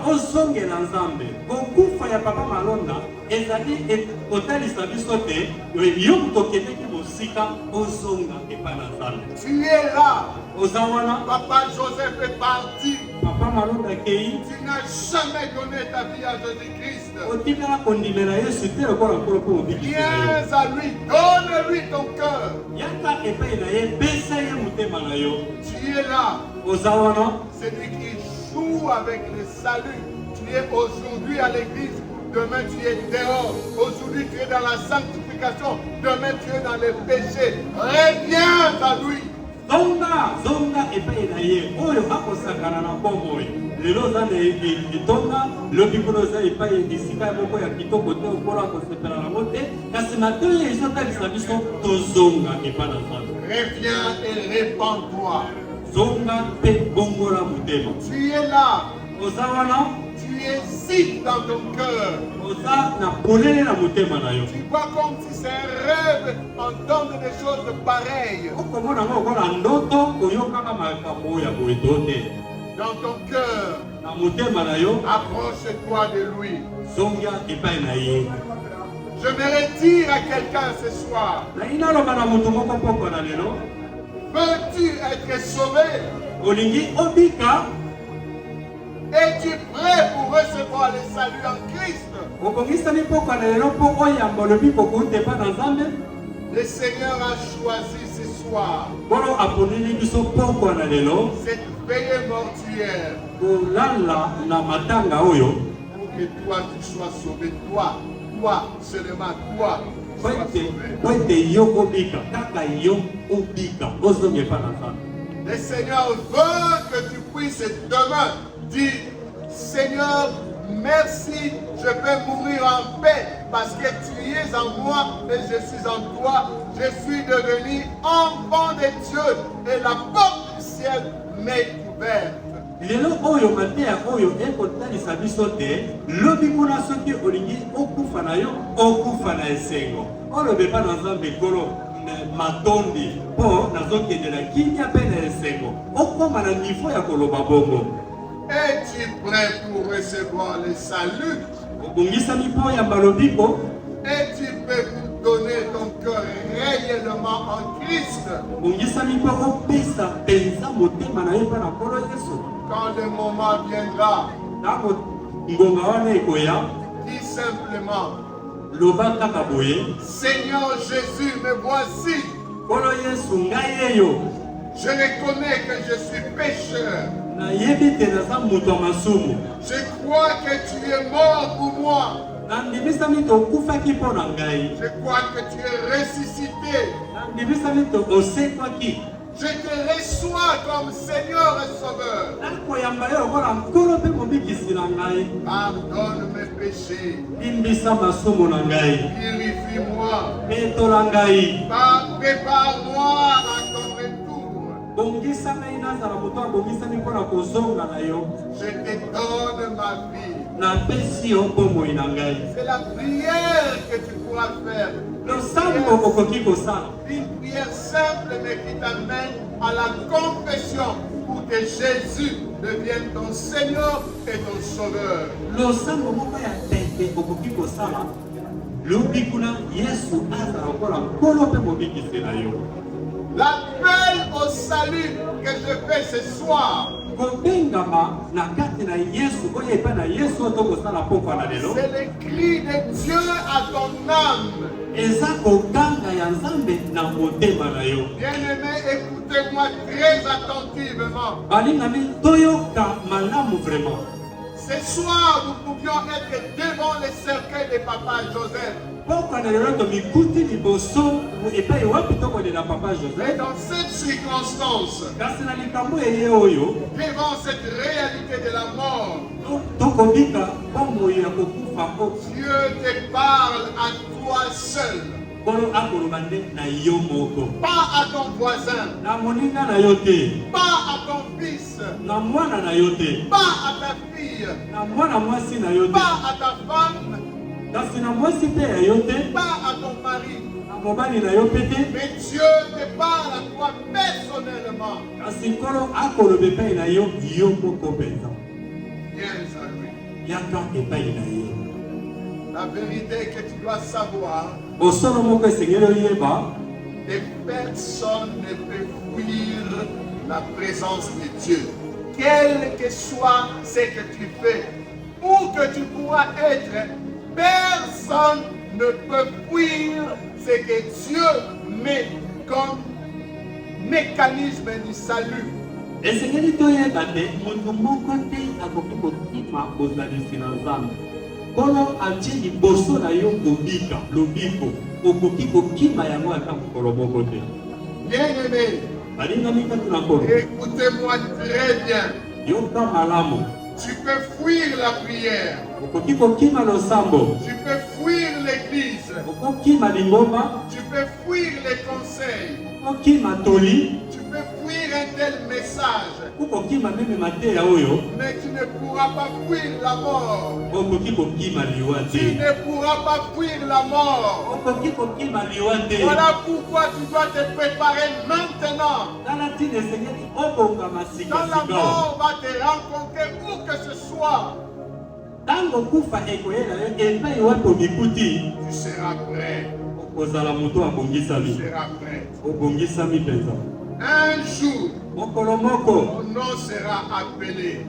Osongela nzambe kokufa ya papa malonda ezali kotalisa biso te yo tokendeki mosika ozonga epai na nzambe. Tu es là. Oza wana Papa Joseph est parti. papa malonda kei Tu n'as jamais donné ta vie à Jésus-Christ. otikala kondimela yesu te lokola nkolo mpo mobikisi na yo. Viens à lui, donne-lui ton cœur. Yaka epai na ye pesa ye motema na yo. Tu es là. Oza wana C'est lui qui joue avec le salut. Tu es aujourd'hui à l'église, demain tu es dehors. Aujourd'hui tu es dans la sanctification, demain tu es dans les péchés. Reviens à lui. zonga epai na ye oyo akosangana na bomoi lelo oza na etonga lobi kuna oza epai esika moko ya kitoko te okola akosepela nango te kasi matoi ezotalisa biso tozonga epai na nzambe. Reviens et répands-toi. Zonga mpe bongola motema. Tu es là. Oza wana Tu hésites dans ton cœur. oza na polele na motema na yo. Tu vois comme si c'est un rêve entendre des choses pareilles. okomona ngo okola ndoto oyokaka makambo ya boye to te. Dans ton cœur, na motema na yo approche-toi de lui. zonga epai na ye. J'aimerais dire à quelqu'un ce soir, nayi naloba na moto moko poko na lelo veux-tu être sauvé? olingi obika. Es-tu prêt pour recevoir le salut en Christ? okongisami poko na lelo mpo oyamba olobi kokuta epai na nzambe. Le Seigneur a choisi ce soir nkolo aponeli biso poko na lelo cette veillée mortuaire kolala na matanga oyo pour que toi tu sois sauvé. Toi seulement, toi tu sois sauvé. po ete yo obika kaka yo obika ozonga epai na nzambe. Le Seigneur veut que tu puisses demain dire, Seigneur, merci, je peux mourir en paix parce que tu es en moi et je suis en toi. Je suis devenu enfant de Dieu et la porte du ciel m'est ouverte. lelo oyo mateya oyo ekotalisa biso te lobi kuna soki olingi okufa na yo okufa na esengo olobe epai na nzambe nkolo matondi mpo nazokendela kimia mpe na esengo okoma na nivo ya koloba bongo. Es-tu prêt pour recevoir le salut? obongisami mpo oyamba lobiko. Es-tu prêt pour donner ton cœur réellement en Christ? obongisami mpo opesa mpenza motema na ye mpo na nkolo yesu. Quand le moment viendra, ntango ngonga wana ekoya dis simplement, loba kaka boye Seigneur Jésus, me voici. nkolo yesu ngai eyo Je reconnais que je suis pécheur. nayebi te naza moto ya masumu. Je crois que tu es mort pour moi. nandimisami te okufaki mpo na ngai. Je crois que tu es ressuscité. nandimisami te osekwaki. Je te reçois comme Seigneur et Sauveur. nakoyamba yo lokola nkolo mpe mobikisi na ngai. Pardonne mes péchés. limbisa masumu na ngai. Purifie-moi. petola ngai. Prépare-moi à ton retour. bongisa ngai nazala moto abongisami mpo na kozonga na yo. Je te donne ma vie. napesi yo bomoi na ngai. C'est la prière que tu pourras faire. losambo okoki kosala. Une prière simple mais qui t'amène à la confession pour que Jésus devienne ton Seigneur et ton Sauveur. losambo moko ya pete okoki kosala lobi kuna yesu azala lokola nkolo mpe mobikisi na yo. L'appel au salut que je fais ce soir, kobengama na kati na yesu oyo epai na yesu oyo tokosala pokwa na lelo c'est le cri de Dieu à ton âme. eza koganga ya nzambe na motema na yo. Bien-aimé, écoutez-moi très attentivement. balingami toyoka malamu vraiment. Ce soir, nous pouvions être devant le cercueil de Papa Joseph. pokwa na lelo tomikuti liboso epai wapi tokolela papa Mais joseph. dans cette circonstance, kasi na likambo eye oyo devant cette réalité de la mort, tokobika bomoi ya kokufa o Dieu te parle à toi seul, nkolo akoloba nde na yo moko. pas à ton voisin, na moninga na yo te. pas à ton fils, na mwana na yo te. pas à ta fille, na mwana mwasi na yo te. pas à ta femme, pas à ton mari. mobali na yo pete Mais Dieu te parle à toi personnellement. kasi nkolo akoloba epai na yo yo moko mpenza Viens à lui. yaka epai na ye La vérité que tu dois savoir, bosolo moko esengeli oyeba et personne ne peut fuir la présence de Dieu. Quel que soit ce que tu fais, où que tu pourras être, personne ne peut fuir ce que Dieu met comme mécanisme du salut. esengeli toyeba te moto moko te akoki kokima bozalisi na nzambe nkolo atie liboso na yo kobika lobiko okoki kokima yango ata mokolo moko te Bien-aimé, balingami kati na nkolo écoutez-moi très bien. yoka malamu Tu peux fuir la prière. okoki kokima losambo Tu peux fuir l'église. okokima lingomba Tu peux fuir les conseils. okokima toli Tu peux fuir un tel message. okokima meme mateya oyo Mais tu ne pourras pas fuir la mort. okoki kokima liwa Tu te ne pourras pas fuir la mort. okoki kokima liwa te Voilà pourquoi tu dois te préparer maintenant. tala ntina esengeli obongama Quand la sikasika mort va te rencontrer où que ce soit, ntango kufa ekoyela yo epai wapi omikuti tu seras prêt. okozala moto Tu abongisami seras prêt. obongisami mpenza Un jour, mokolo moko ton nom sera appelé.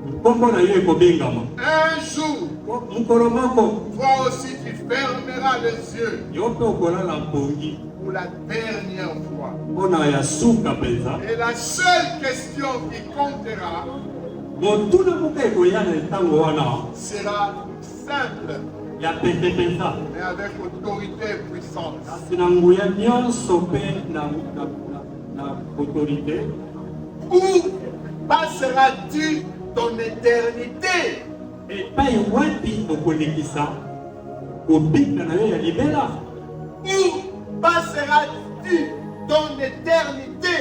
nkombo na yo ekobengama Un jour, mokolo moko toi aussi tu fermeras les yeux yo mpe okolala mpongi pour la dernière fois. mpona ya suka mpenza Et la seule question qui comptera motuna moko ekoya na ntango wana sera simple, ya pete mpenza mais avec autorité et puissance. kasi na nguya nyonso mpe na autorité Où passeras-tu ton éternité? epai wapi okolekisa kobika na yo ya libela Où passeras-tu ton éternité?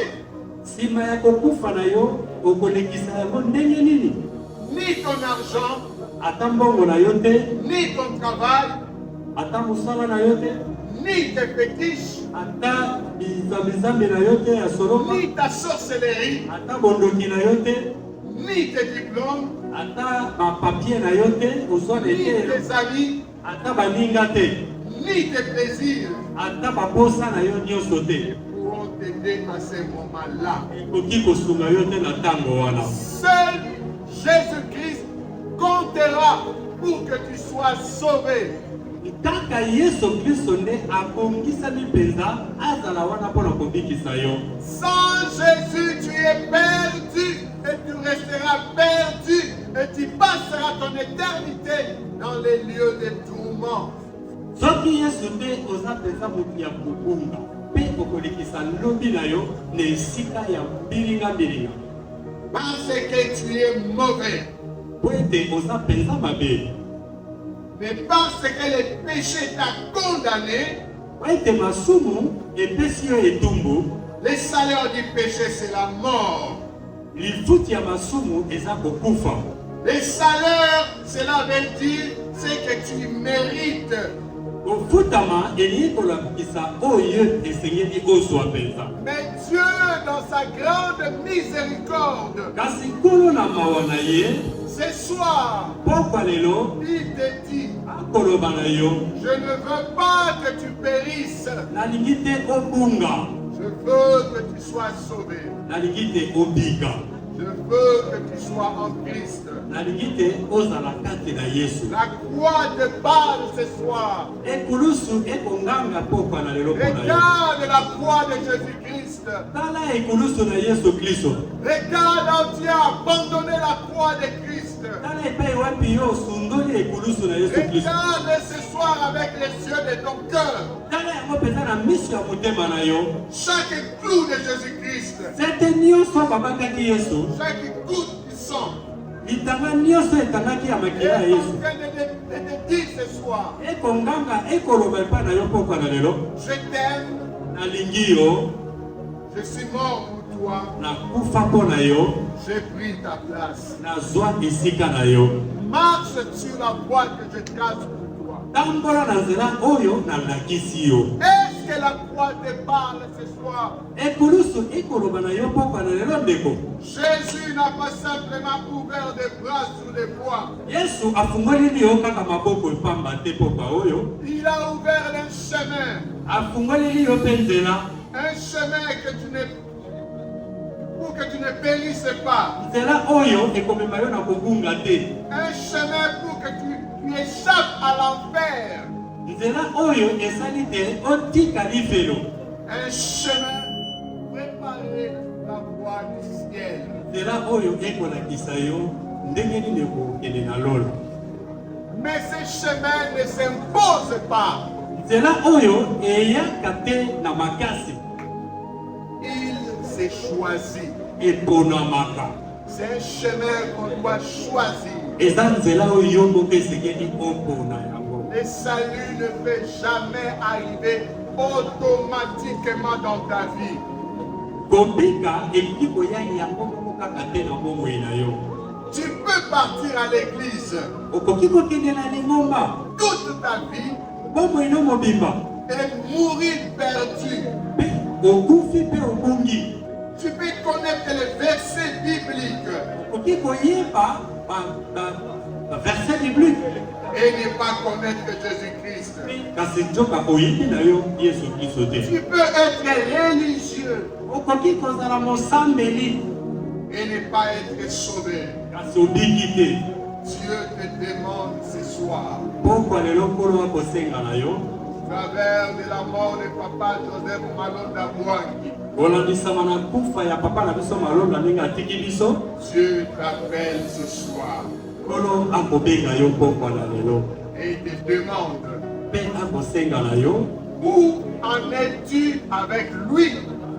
nsima ya kokufa na yo okolekisa yango ndenge nini Ni ton argent, ata mbongo na yo te ni ton travail, ata mosala na yo te ni tes fétiches, ata bizambizambi na yo te ya soloka ni ta sorcellerie, ata bondoki na yo te ni tes diplômes, ata bapapie na yo te ozwana ni ete tes amis, ata baninga te ni tes plaisirs ata baposa na yo nyonso te pourront t'aider à ce moment-là. ekoki kosunga yo te na ntango wana Seul Jésus-Christ comptera pour que tu sois sauvé. kaka yesu kristo nde abongisami mpenza azala wana mpo na kobikisa yo Sans Jésus, tu es perdu et tu resteras perdu et tu passeras ton éternité dans les lieux de tourment. soki yesu te oza mpenza moto ya kobunga mpe okolekisa lobi na yo na esika ya mbilinga-mbilinga Parce que tu es mauvais. po ete oza mpenza mabe Mais parce que le péché t'a condamné, po ete masumu epesi yo etumbu le salaire du péché c'est la mort. lifuti ya masumu eza kokufa Le salaire, cela veut dire ce que tu mérites. kofutama elingi kolakisa oyo esengeli ozwa mpenza Mais Dieu, dans sa grande miséricorde, kasi nkolo na mawa na ye ce soir, pokwa lelo il te dit, akoloba na yo je ne veux pas que tu périsses, nalingi te obunga je veux que tu sois sauvé. nalingi te obika Je veux que tu sois en Christ. nalingi te ozala kati na yesu La croix te parle ce soir. ekulusu ekonganga pokwa na lelo mpo na yo Regarde la croix de Jésus-Christ. tala ekulusu na yesu kristo Regarde où tu as abandonné la croix de Christ. tala epai wapi yo osundoli ekulusu na yesu kristo Regarde ce soir avec les yeux de ton cœur. tala yango mpenza na miso ya motema na yo Chaque clou de Jésus-Christ. sete nyonso babakaki yesu Chaque goutte du sang. litanga nyonso etangaki ya Et makila ya en yesu train de te dire ce soir, ekonganga ekoloba epai na yo pokwa na lelo je t'aime, nalingi yo je suis mort pour toi, nakufa mpo na yo j'ai pris ta place. nazwa esika na yo Marche sur la voie que je trace pour toi. tambola na nzela oyo nalakisi yo. Est-ce que la croix te parle ce soir? Ekulusu ekoloba na yo pokwa na lelo ndeko. Jésus n'a pas simplement ouvert des bras sur les voies. Yesu afungoli yo kaka maboko epamba te pokwa oyo. Il a ouvert un chemin. Afungoli yo pe nzela. Un chemin pour que tu ne périsses pas. Nzela oyo ekomema yo na kobunga te. Un chemin pour que tu échappes à l'enfer. Nzela oyo esali te otika lifelo. Un chemin pour préparer la voie du ciel. Nzela oyo ekolakisa yo ndenge nini ekokende na lola. Mais ce chemin ne s'impose pas. Nzela oyo eyaka te na makasi. Il s'est choisi. Eponamaka. C'est un chemin qu'on doit choisir. Eza nzela oyo yo moko esengeli opona yango. Le salut ne peut jamais arriver automatiquement dans ta vie. Kobika ekoki koya yango moko kaka te na bomoi na yo. Tu peux partir à l'église Okoki kokende na lingomba toute ta vie bomoi no mobimba et mourir perdu. mpe okufi mpe obungi. Tu peux connaître les versets bibliques Okoki koyeba verset biblique et ne pas connaître Jésus-Christ. kasi nzoka oyebi na yo Yesu Kristo te. Tu peux être religieux Okoki kozala mosambeli et ne pas être sauvé. kasi obiki te. Dieu te demande ce soir, Pokwa lelo nkolo akosenga na yo au travers de la mort de Papa Joseph Malonda Bouangi, kolandisama na kufa ya papa na biso malonda ndenge atiki biso. Dieu t'appelle ce soir Nkolo akobenga yo pokwa na lelo et te demande, mpe akosenga na yo. où en es-tu avec lui?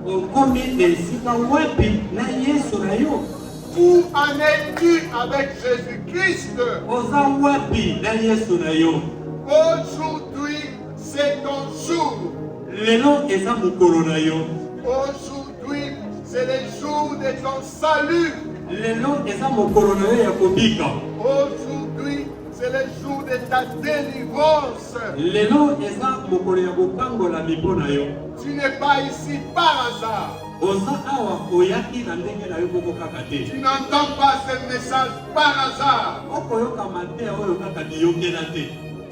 Okomi esika wapi na Yesu na yo? Où en es-tu avec Jésus-Christ? Oza wapi na Yesu na yo? Aujourd'hui, c'est ton jour. Lelo eza mokolo na yo. Aujourd'hui, c'est le jour de ton salut. Lelo eza mokolo na yo ya kobika. Aujourd'hui, c'est le jour de ta délivrance. Lelo eza mokolo ya kokangola mipo na yo. Tu n'es pas ici par hasard. Oza awa oyaki na ndenge na yo moko kaka te. Tu n'entends pas ce message par hasard. Okoyoka mateya oyo kaka biyokela te.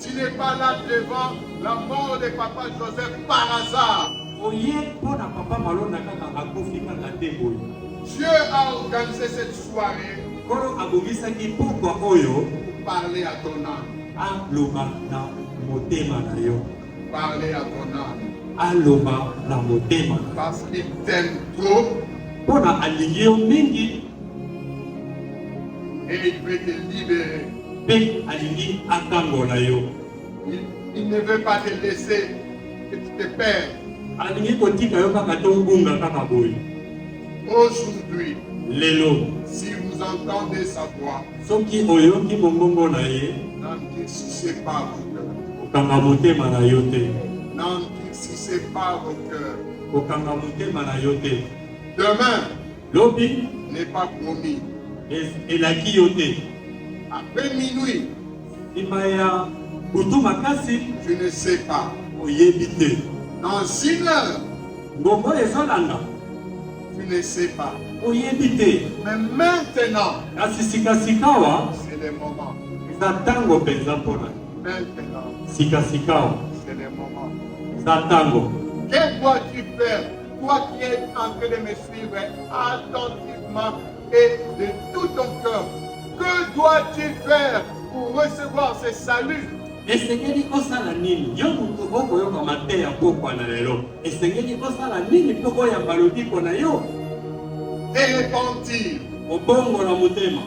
Tu n'es pas là devant la mort de Papa Joseph par hasard. Oye mpo na papa malonda kaka akufi kaka te boye. Dieu a organisé cette soirée Nkolo abongisaki pokwa oyo pour parler à ton âme. aloba na motema na yo. Parler à ton âme. Aloba na motema na yo. Parce qu'il t'aime trop Mpona alingi yo mingi et il veut te libérer. mpe alingi akangola yo. Il ne veut pas te laisser que tu te perds. Alingi kotika yo kaka te obunga kaka boye. Aujourd'hui, Lelo si vous entendez sa voix, soki oyoki mongongo na ye n'endurcissez pas vos cœurs. okanga motema na yo te. N'endurcissez pas vos cœurs. Okanga motema na yo te. Demain Lobi n'est pas promis. elaki yo te. Après minuit, Nsima ya butu makasi tu ne sais pas. oyebi te. Dans une heure, Ngongo ezolanda tu ne sais pas. oyebi te. Mais maintenant, Kasi sikasikawa c'est le moment. eza ntango mpenza mpona Maintenant, sikasikawa c'est le moment. eza ntango. Que dois-tu faire? Toi qui es en train de me suivre attentivement et de tout ton cœur, que dois-tu faire pour recevoir ce salut? Esengeli kosala nini? Yo mutu okoyoka mateya pokwa na lelo. Esengeli kosala nini mpo koyamba lobiko na yo? Te repentir. Obongola motema.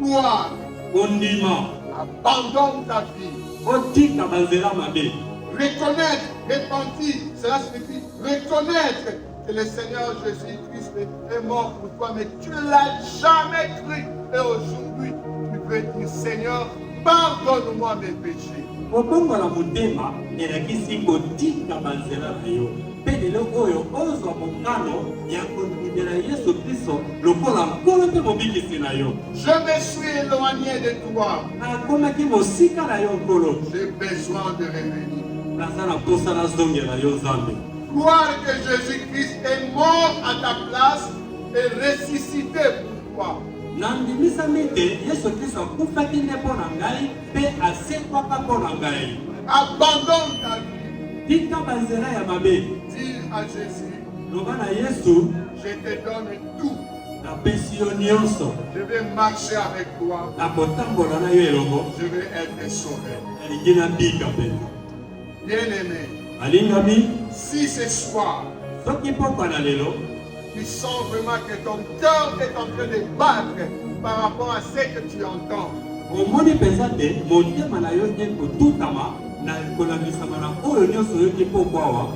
Toi, Ondima. abandonne ta vie. Otika banzela mabe. Reconnaître, repentir, cela signifie reconnaître que le Seigneur Jésus-Christ est mort pour toi, mais tu ne l'as jamais cru. Et aujourd'hui, tu peux dire, Seigneur, pardonne-moi mes péchés. Obongola motema elakisi kotika banzela na yo. mpe lelo oyo ozwa mokano ya kondimela Yesu Kristo lokola nkolo mpe mobikisi na yo. Je me suis éloigné de toi. Nakomaki mosika na yo nkolo. J'ai besoin de revenir. Naza na posa nazongela yo Nzambe. Croire que Jésus-Christ est mort à ta place et ressuscité pour toi. Nandimisami te Yesu Kristo akufaki nde mpo na ngai mpe asekwaka mpo na ngai. Abandonne ta vie. Tika banzela ya mabe. Dis à Jésus, Loba na Yesu, je te donne tout. napesi yo nyonso. Je vais marcher avec toi. Nakotambola na yo elongo. Je vais être sauvé. Nalingi nabika mpenza. Bien-aimé, Alingami, si ce soir, soki pokwa na lelo, tu sens vraiment que ton cœur est en train de battre par rapport à ce que tu entends, omoni mpenza te motema na yo ekotutama na kolamisama na oyo nyonso oyoki pokwa awa.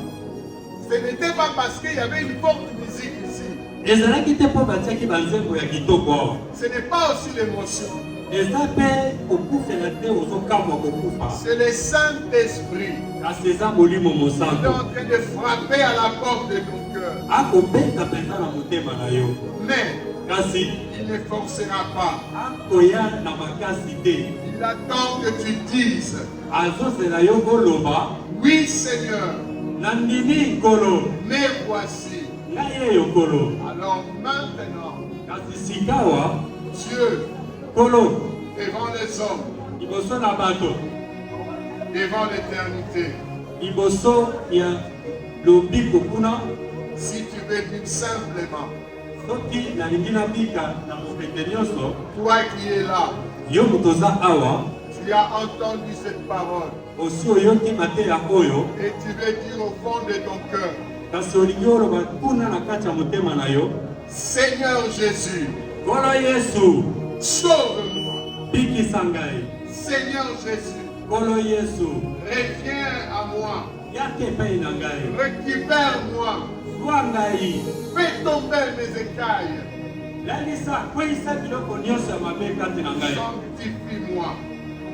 ce n'était pas parce qu'il y avait une forte musique ici. Ezalaki te mpo batiaki banzembo ya kitoko awa. Ce n'est pas aussi l'émotion. Eza mpe kokufela te ozokamwa kokufa. C'est le Saint-Esprit Kasi eza molimo qui est mosantu en train de frapper à la porte de ton cœur. akobeta mpenza na motema na yo. Mais Kasi il ne forcera pas. akoya na makasi te. Il attend que tu dises, azozela yo koloba oui Seigneur, nandimi nkolo me voici. ngai eyo nkolo. Alors maintenant, Kasi sikawa Dieu, nkolo devant les hommes, liboso na bato, devant l'éternité, liboso ya lobiko kuna, si tu veux dire simplement, soki nalingi nabika na mopete nyonso, toi qui es là, yo moto oza awa tu as entendu cette parole osi oyoki mateya oyo, et tu veux dire au fond de ton cœur, kasi olingi oloba kuna na kati ya motema na yo, Seigneur Jésus, nkolo Yesu sauve-moi. bikisa ngai. Seigneur Jésus, Nkolo Yesu reviens à moi, yaka epai na ngai, récupère-moi, zwa ngai, fais tomber mes écailles, lalisa kweyisa biloko nyonso ya mabe kati na ngai, sanctifie-moi.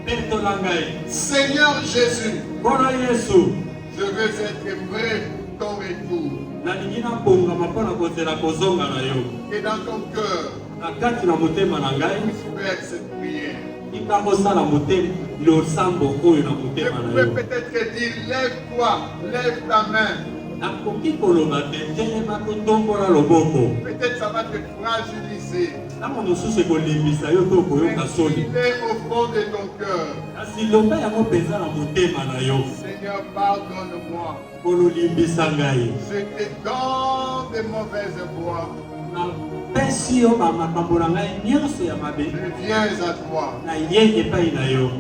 petola ngai. Seigneur Jésus, Nkolo Yesu je veux être prêt pour ton retour. nalingi nabongama mpo na kozela kozonga na yo. Et dans ton cœur, Na kati na motema na ngai fais cette prière. tika kosala motema losambo oyo na Je motema na pouvais yo. peut-être dire, lève-toi, lève ta main. Nakoki koloba te telema kotombola loboko. Peut-être ça va te fragiliser. Ntango mosusu ekolimbisa yo to Mais koyoka soni. il est au fond de ton cœur. Kasi loba yango mpenza na motema na yo. Seigneur, pardonne-moi. kololimbisa ngai. Je te donne de mauvaises voies. Napesi yo bamakambo na ngai nyonso ya mabe. Je viens à toi. Na ye epai na yo.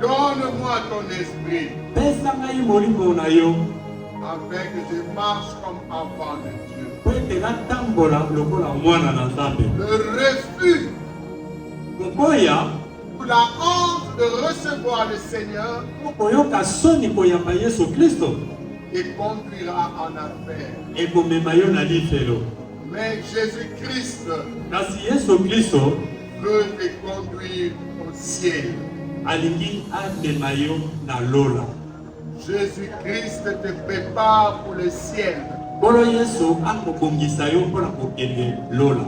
Donne-moi ton esprit, Pesa ngai molimo na yo. afin que je marche comme enfant de Dieu. Po ete natambola lokola mwana na Nzambe. Le refus Kokoya ou la honte de recevoir le Seigneur koyoka soni koyamba Yesu Kristo te conduira en affaire. ekomema yo na lifelo. Mais Jésus-Christ Kasi Yesu Kristo veut te conduire au ciel. alingi amema yo na lola. Jésus-Christ te prépare pour le ciel. Nkolo Yesu akobongisa yo mpona kokende lola.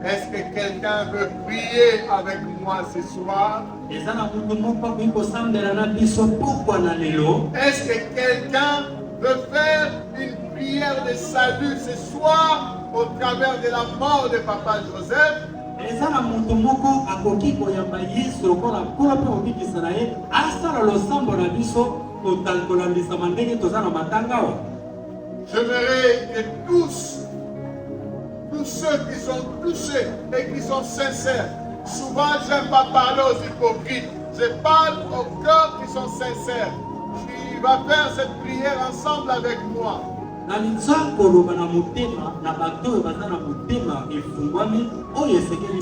Est-ce que quelqu'un veut prier avec moi ce soir? Eza na mutu moko akoki kosambela na biso pokwa na lelo. Est-ce que quelqu'un veut faire une prière de salut ce soir au travers de la mort de Papa Joseph? Eza na mutu moko akoki koyamba Yesu lokola nkolo mpe mobikisa na ye asala losambo na biso kolambisama ndenge toza na matanga awa. J'aimerais que tous ceux qui sont touchés et qui sont sincères, souvent j'aime pas parler aux hypocrites, je parle aux cœurs qui sont sincères, qui va faire cette prière ensemble avec moi. Nalinza koloba na motema na bato oyo baza na motema efungwami oyo esekeli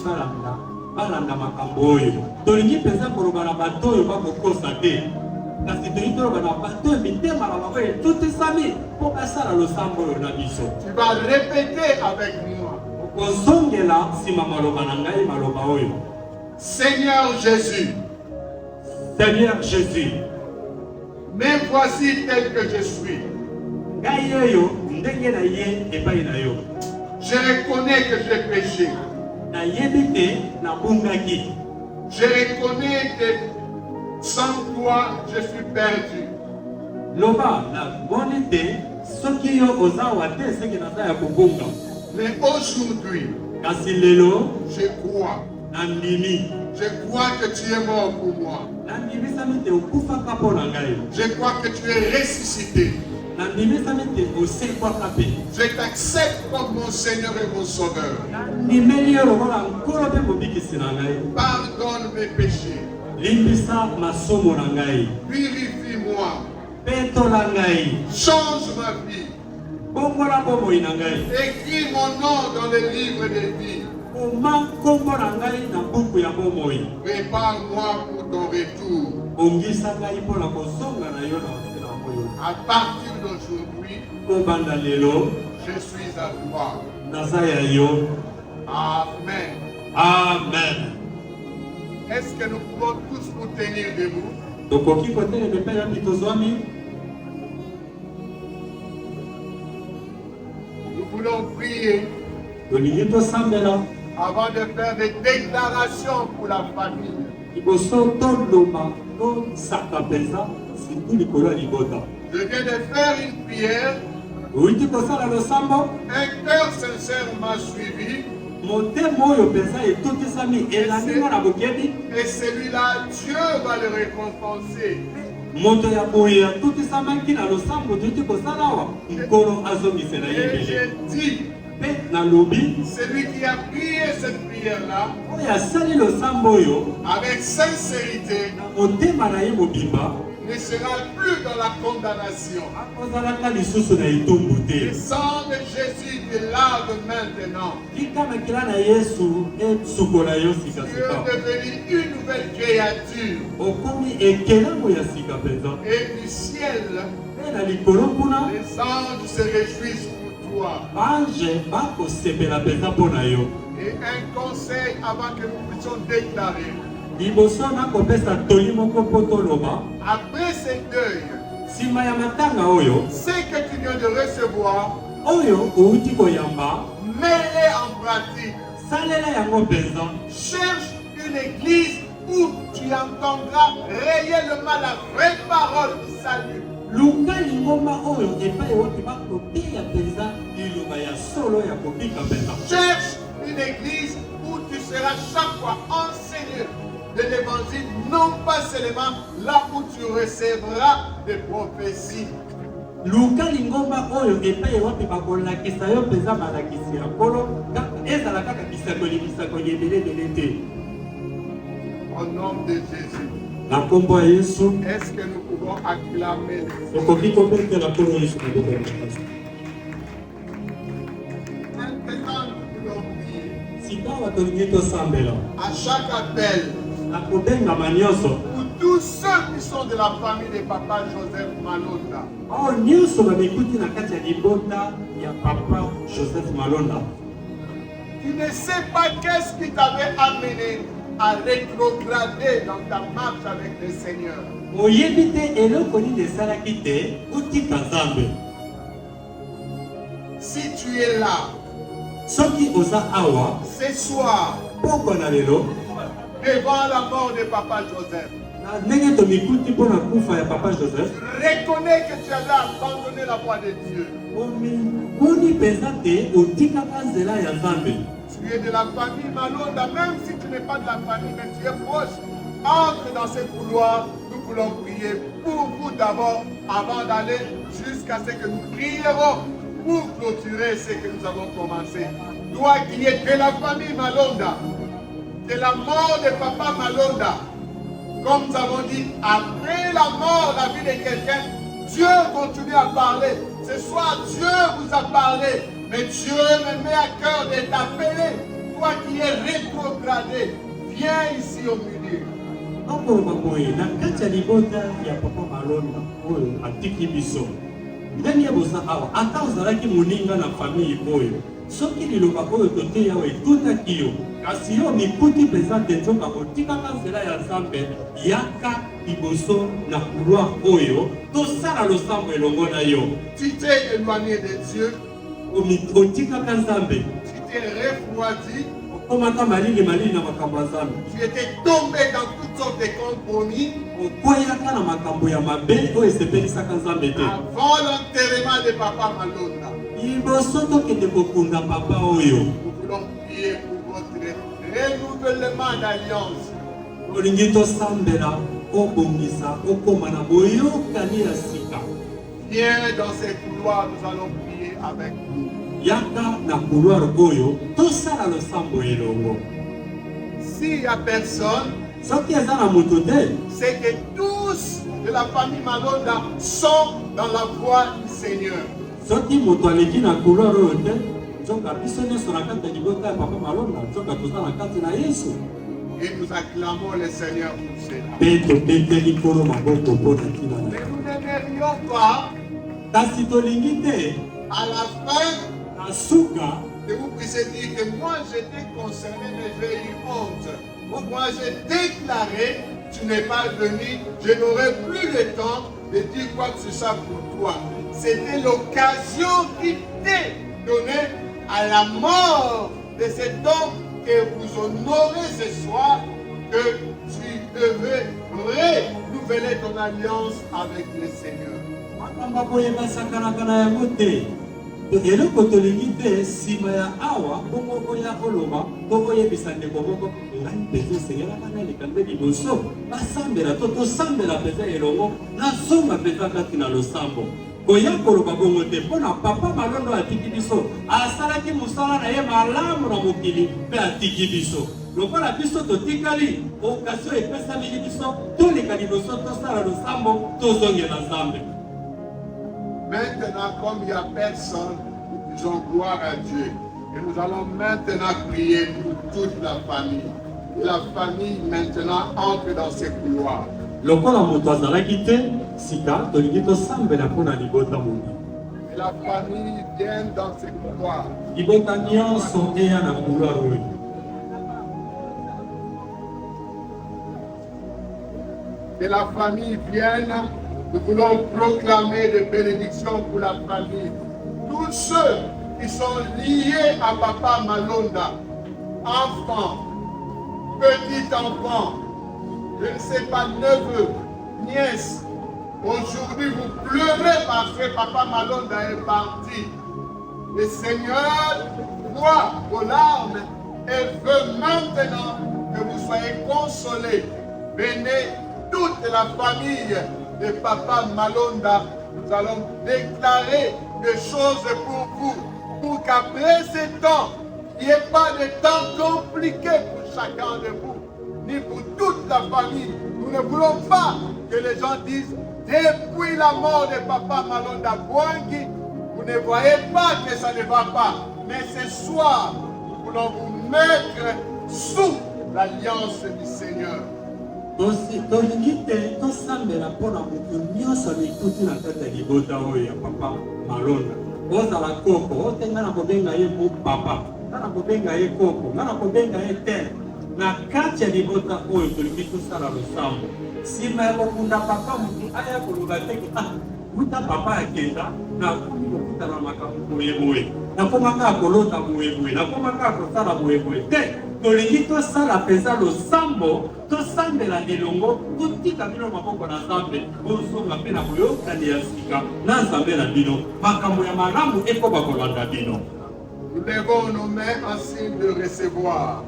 balanda makambo oyo. Tolingi mpenza koloba na bato oyo bakokosa te. Kasi tolingi toloba na bato oyo mitema na bango etutisami mpo basala losambo oyo na biso. Tu vas répéter avec moi. Okozongela nsima maloba na ngai maloba oyo. Seigneur Jésus, Seigneur Jésus, me voici tel que je suis. ngai oyo ndenge na ye epai na yo. Je reconnais que j'ai péché. Na yebite na bungaki. Je reconnais que sans toi, je suis perdu. Loba na bonite soki yo ozawa te seki na ya kubunga. Mais aujourd'hui, kasi lelo je crois. nandimi. Je crois que tu es mort pour moi. Nandimi samite okufaka po na ngai. Je crois que tu es ressuscité. Nandimi samite osekwa kape. Je t'accepte comme mon Seigneur et mon Sauveur. Nandimeli yo lokola nkolo pe mobikisi na ngai. Pardonne mes péchés. Limbisa masomo na ngai. Purifie-moi. Petola ngai. Change ma vie. Bongola bomoi na ngai. Écris mon nom dans le livre des vies. Oma kombo na ngai na buku ya bomoi. Prépare-moi pour ton retour. Ongisa ngai mpona kozonga na yo na osela moyo. À partir d'aujourd'hui, Kobanda lelo je suis à toi. naza ya yo. Amen. Amen. Est-ce que nous pouvons tous nous tenir debout? Tokoki kotelema epai ya mitozwami. Nous voulons prier Tolingi tosambela avant de faire des déclarations pour la famille. liboso toloba tosaka mpenza surtout likolo ya libota. Je viens de faire une prière. Outi kosala losambo. Un cœur sincère m'a suivi. Motema oyo mpenza etotisami elandingo na bokebi. Et celui-là, Dieu va le récompenser. Moto ya boye atotisamaki na losambo toyuti kosala awa nkolo azongisela ye Et ebele. je dis, Mpe nalobi celui qui a prié cette prière-là, oyo asali losambo oyo avec sincérité, na motema na ye mobimba ne sera plus dans la condamnation. akozalaka lisusu na etumbu Le te. sang de Jésus te lave maintenant. tika makila na yesu esukola yo Tu es sikasika. devenu une nouvelle créature. okomi ekelango ya sika mpenza. Et du ciel, mpe na likolo kuna les anges se réjouissent pour toi. bange bakosepela mpenza mpo na yo. Et un conseil avant que nous puissions déclarer. liboso nakopesa toli moko mpo toloba. Après ce deuil, nsima ya matanga oyo ce que tu viens de recevoir, oyo outi koyamba mets-les en pratique. salela yango mpenza. Cherche une église où tu entendras réellement la vraie parole du salut. luka lingomba oyo epai wapi bakoteya mpenza liloba ya solo ya kobika mpenza. Cherche une église où tu seras chaque fois enseigné de l'évangile, non pas seulement là où tu recevras des prophéties. luka lingomba oyo epai wapi bakolakisa yo mpenza malakisi ya nkolo ezala kaka bisakoli ebelebele te. Au nom de Jésus, na nkombo ya yesu est-ce que nous pouvons acclamer le okoki kobetela nkolo yesu na boka ya makasi. Maintenant, nous voulons prier. sikawa tolingi tosambela À chaque appel, na kobengama nyonso pour tous ceux qui sont de la famille de Papa Joseph Malonda, oyo nyonso bamikuti na kati ya libota ya papa Joseph Malonda. tu ne sais pas qu'est-ce qui t'avait amené à rétrograder dans ta marche avec le Seigneur. oyebi te eloko nini esalaki te otika nzambe. Si tu es là, soki oza awa ce soir, poko na lelo devant la mort de Papa Joseph, na ndenge tomikuti mpo na kufa ya papa Joseph, reconnais que tu avais abandonné la voie de Dieu. omikuni mpenza te otikaka nzela ya nzambe. Tu es de la famille Malonda, même si tu n'es pas de la famille, mais tu es proche. Entre dans ce couloir, nous voulons prier pour vous d'abord, avant d'aller jusqu'à ce que nous prierons pour clôturer ce que nous avons commencé. Toi qui es de la famille Malonda, de la mort de Papa Malonda, comme nous avons dit, après la mort, la vie de quelqu'un, Dieu continue à parler. Ce soir, Dieu vous a parlé. Mais Dieu me met à cœur de t'appeler. Toi qui es rétrogradé, viens ici au milieu. okoloba boye na kati ya libota ya papa Malonda oyo atiki biso ndenge boza awa ata ozalaki moninga na famille oyo soki liloba oyo toteya awa etutaki yo kasi yo mikuti mpenza te nzoka kotikaka nzela ya nzambe yaka liboso na couloir oyo tosala losambo elongo na yo. Tu t'es éloigné de Dieu. Otikaka Nzambe. Tu t'es refroidi. Okomaka malili malili na makambo ya Nzambe. Tu étais tombé dans toutes sortes de compromis. Okweyaka na makambo ya mabe oyo esepelisaka Nzambe te. Avant l'enterrement de Papa Malonda. Liboso tokende kokunda papa oyo. Nous voulons prier pour votre renouvellement d'alliance. Olingi tosambela obongisa okoma na boyokani ya sika. Viens dans ces couloirs, nous allons prier avec vous. Yaka na couloir oyo tosala losambo elongo. S'il n'y a personne, Soki eza na moto te, c'est que tous de la famille Malonda sont dans la voie du Seigneur. soki moto aleki na couloir oyo te, nzoka biso nyonso na kati ya libota ya papa Malonda, nzoka toza na kati na Yesu. Et nous acclamons le Seigneur pour cela. Mpe tobeteli nkolo maboko mpo na ntina na Mais ye. nous n'aimerions pas, Kasi tolingi te à la fin, na suka que vous puissiez dire que moi j'étais concerné, mais j'ai eu honte. Moi j'ai déclaré, tu n'es pas venu, je n'aurai plus le temps de dire quoi que ce soit pour toi. C'était l'occasion qui t'est donnée à la mort de cet homme que vous honorez ce soir, que tu devais renouveler ton alliance avec le Seigneur. makambo koyeba sakanaka na yango te. Eloko tolingi te nsima ya awa bongo oya oloba to oyebisa ndeko moko ngai mpenza osengelaka na likambe liboso basambela to tosambela mpenza elongo nazonga mpenza kati na losambo koya koloba bongo te mpo na papa Malonda atiki biso asalaki mosala na ye malamu na mokili mpe atiki biso lokola biso totikali okazio epesameli biso toleka liboso tosala losambo tozongela Nzambe. Maintenant, comme il n'y a personne, nous disons gloire à Dieu. Et nous allons maintenant prier pour toute la famille. Et la famille maintenant entre dans ces couloirs. Lokola moto azalaki te sika tolingi tosambela mpo na libota moni. Et la famille vient dans ces couloirs. Libota nyonso eya na couloir oyo. Que la famille vienne. Nous voulons proclamer des bénédictions pour la famille. Tous ceux qui sont liés à Papa Malonda, enfants, petits-enfants, je ne sais pas, neveux, nièces, aujourd'hui vous pleurez parce que Papa Malonda est parti. Le Seigneur voit vos larmes et veut maintenant que vous soyez consolés. Venez toute la famille de Papa Malonda, nous allons déclarer des choses pour vous, pour qu'après ce temps, il n'y ait pas de temps compliqué pour chacun de vous, ni pour toute la famille. Nous ne voulons pas que les gens disent, depuis la mort de Papa Malonda Bwangi, vous ne voyez pas que ça ne va pas. Mais ce soir, nous voulons vous mettre sous l'alliance du Seigneur. Tolingi te tosambela mpo na moto nyonso amituti na kati ya libota oyo ya papa Malonda. Ozala koko, otenga na kobenga ye mo papa, nga na kobenga ye koko, nga na kobenga ye tere. Na kati ya libota oyo tolingi tosala losambo. Nsima ya kokunda papa motu aya koloba teke kuta papa akenda nakomi kokuta na makambo boyeboye nakomaka kolota boyeboye nakomaka kosala boyeboye te tolingi tosala mpenza losambo tosambela elongo totika bino maboko na Nzambe bozonga mpe na boyokani ya sika na Nzambe na bino makambo ya malamu ekoba kolanda bino. Nous levons nos mains en signe de recevoir.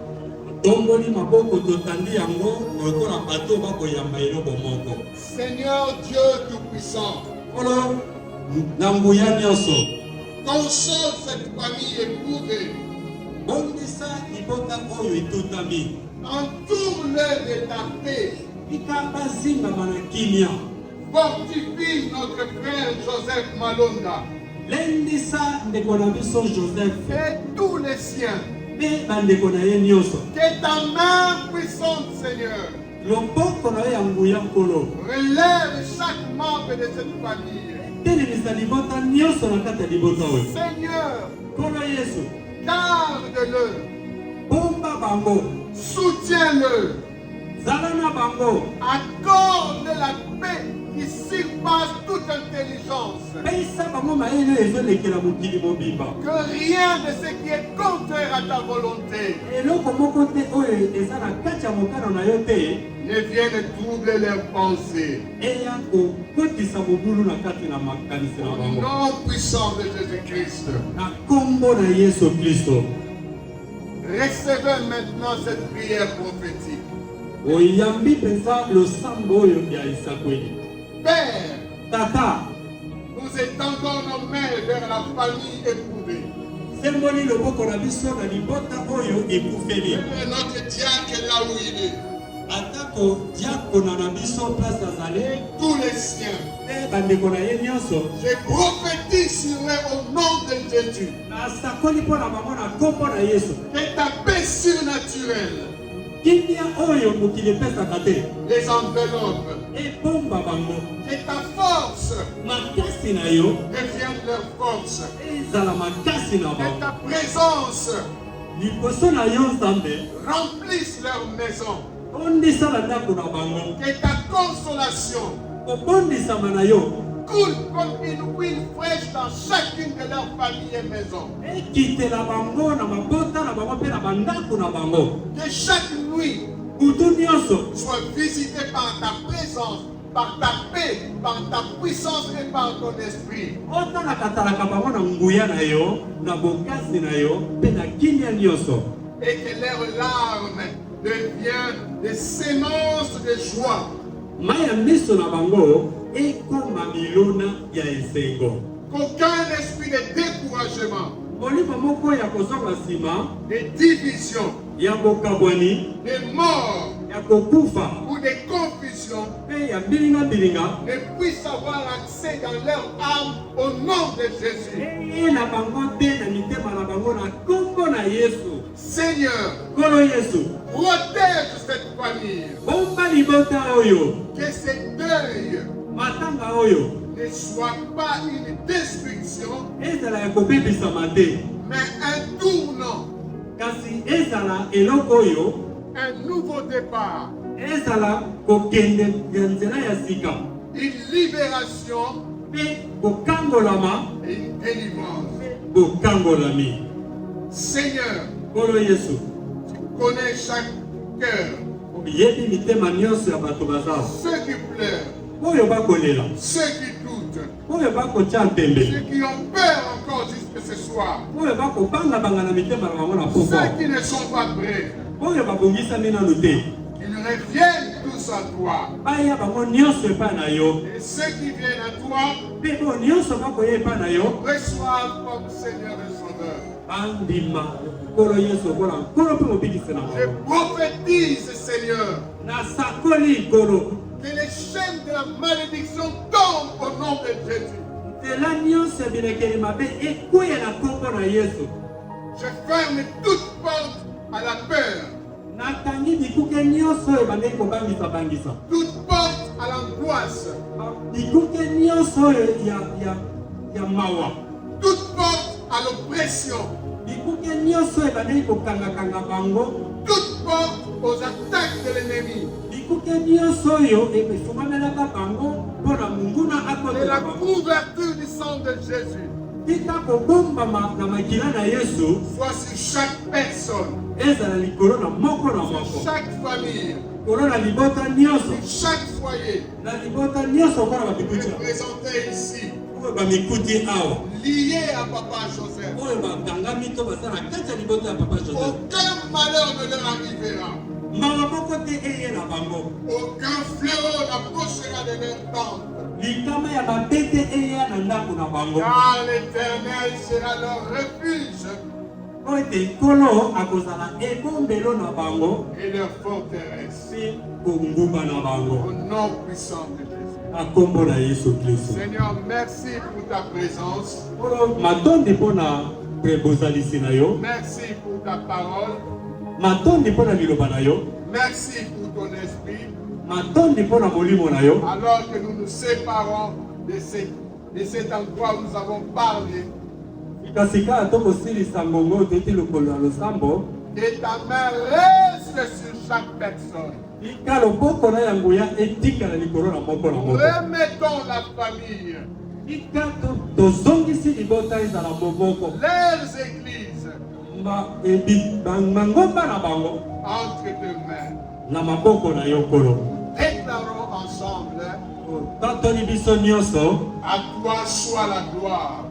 Tongoli maboko totandi yango lokola bato bakoyamba eloko moko. Seigneur Dieu Tout-Puissant, Olo na nguya nyonso console cette famille éprouvée. bongisa libota oyo etotami Entoure-les de ta paix. tika bazingama na kimia Fortifie notre frère Joseph Malonda lendisa ndeko na biso Joseph et tous les siens. mpe bandeko na ye nyonso. Que ta main puissante, Seigneur, loboko na ye ya nguya nkolo relève chaque membre de cette famille. etelemisa libota nyonso na kati ya libota oyo. Seigneur, nkolo Yesu garde-le, bomba bango soutiens-le, Zalana bango. Accorde la paix qui surpasse toute intelligence. Pesa bango maele ezolekela mokili mobimba. Que rien de ce qui est contraire à ta volonté Eloko moko te oyo eza na kati ya mokano na yo te ne vienne troubler leurs pensées. eya kokotisa mobulu na kati na makanisi na Au bango. nom puissant de Jésus-Christ, Na kombo na Yesu Kristo. recevez maintenant cette prière prophétique. Oyambi penza losambo oyo ya isakweli. Père, Tata, nous étendons nos mains vers la famille éprouvée. semboli loboko na biso na libota oyo ekufeli. Et notre diacre est là où il est. Atako diakona na biso place azali Tous les siens. te bandeko na ye nyonso. Je prophétise sur eux au nom de Jésus. Nasakoli mpo na bango na kombo na Yesu. Que ta paix surnaturelle Kimia oyo mokili epesaka te les enveloppe. ebomba bango. Que ta force Makasi na yo devienne leur force. ezala makasi na Que bango. ta présence Liboso na yo Nzambe remplisse leur maison. ondisa na ndako na bango. Que ta consolation Kobondisama na yo coule comme une huile fraîche dans chacune de leurs familles et maisons. ekitela bango na mabota na bango mpe na bandako na bango. Que chaque nuit Kutu nyonso soit visitée par ta présence, par ta paix, par ta puissance et par ton esprit. otalakatalaka bango na nguya na yo na bokasi na yo mpe na kimia nyonso. Et que leurs larmes deviennent des sémences de joie. Mai ya miso na bango ekoma milona ya esengo. Qu'aucun esprit de découragement, Molimo moko ya kozonga nsima de division, ya bokabwani de mort ya kokufa ou de confusion mpe ya mbilinga ne puisse avoir accès dans leur âme au nom de Jésus. eye na bango te na mitema na bango na kombo na Yesu. Seigneur, Nkolo Yesu, protège cette famille. bomba libota oyo, Que ce deuil matanga oyo ne soit pas une destruction, ezala ya kobebisama te, mais un tournant, kasi ezala eloko oyo un nouveau départ, ezala kokende ya nzela ya sika une libération mpe kokangolama et une délivrance. mpe bokangolami. Seigneur, Nkolo Yesu, tu connais chaque cœur, oyebi mitema nyonso ya bato baza ceux qui pleurent, oyo bakolela, ceux qui doutent, oyo bakotya ntembe, ceux qui ont peur encore jusque ce soir, oyo bakobanga-banga na mitema na bango na pokwa, ceux qui ne sont pas prêts, oyo babongisami nanu te, qu'ils reviennent tous à toi. baya bango nyonso epai na yo, Et ceux qui viennent à toi mpe oyo nyonso bakoya epai na yo reçoivent comme Seigneur et Sauveur. bandima Nkolo Yesu okola nkolo mpe mobikisi na Je bango. prophétise, Seigneur, Nasakoli nkolo que les chaînes de la malédiction tombent au nom de Jésus. nzela nyonso ya bilekeli mabe ekweya na kombo na Yesu. Je ferme toute porte à la peur, Nakangi bikuke nyonso oyo bandeki kobangisa-bangisa, toute porte à l'angoisse, bikuke nyonso oyo ya mawa, toute porte à l'oppression, bikuke nyonso oyo bandeki kokanga-kanga bango, toute porte aux attaques de l'ennemi. bikuke nyonso oyo efungamelaka bango mpo na monguna Et akotela la bango. couverture du sang de Jésus Tika kobombama na makila na Yesu soit sur chaque personne, ezala likolo na moko na sur moko, chaque famille, likolo na libota nyonso, sur chaque foyer na libota nyonso mpona babikuti représenté ici, oyo bamikuti awa, lié à Papa Joseph. oyo bakangami to baza na kati ya libota ya papa Joseph. Aucun malheur ne leur arrivera. Mawa moko te eye na bango, Aucun fléau n'approchera de leur tente. likama ya babete eya na ndako na bango, Car l'Éternel sera leur refuge po ete nkolo akozala ebombelo na bango et leur forteresse. mpe kongumba na Au bango, nom puissant de Jésus. na kombo na Yesu Kristo. Seigneur, merci pour ta présence. Nkolo matondi mpo na bozalisi na yo, Merci pour ta parole. matondi mpo na liloba na yo, Merci pour ton esprit. matondi mpo na molimo na yo. Alors que nous nous séparons de cet endroit où nous avons parlé, Sikasika tokosilisa ngongo toyeti lokolo ya losambo, que ta main reste sur chaque personne. tika loboko na yango ya etikala likolo na moko na moko. Remettons la famille, tika tozongisi libota ezala moboko leurs églises, bangomba na bango entre tes mains. na maboko na yo nkolo. Déclarons ensemble, tatoli biso nyonso, à toi soit la gloire,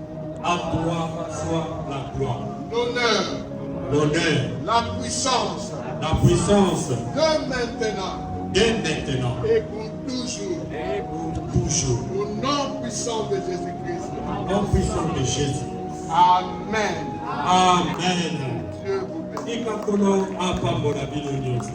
à toi soit la gloire, l'honneur, l'honneur, la puissance, la puissance, de maintenant dès maintenant et pour toujours. et pour toujours. Au nom puissant de Jésus-Christ. Au nom puissant de Jésus. Amen. Amen. Dieu vous bénisse. Tika nkolo apambola bino nyonso.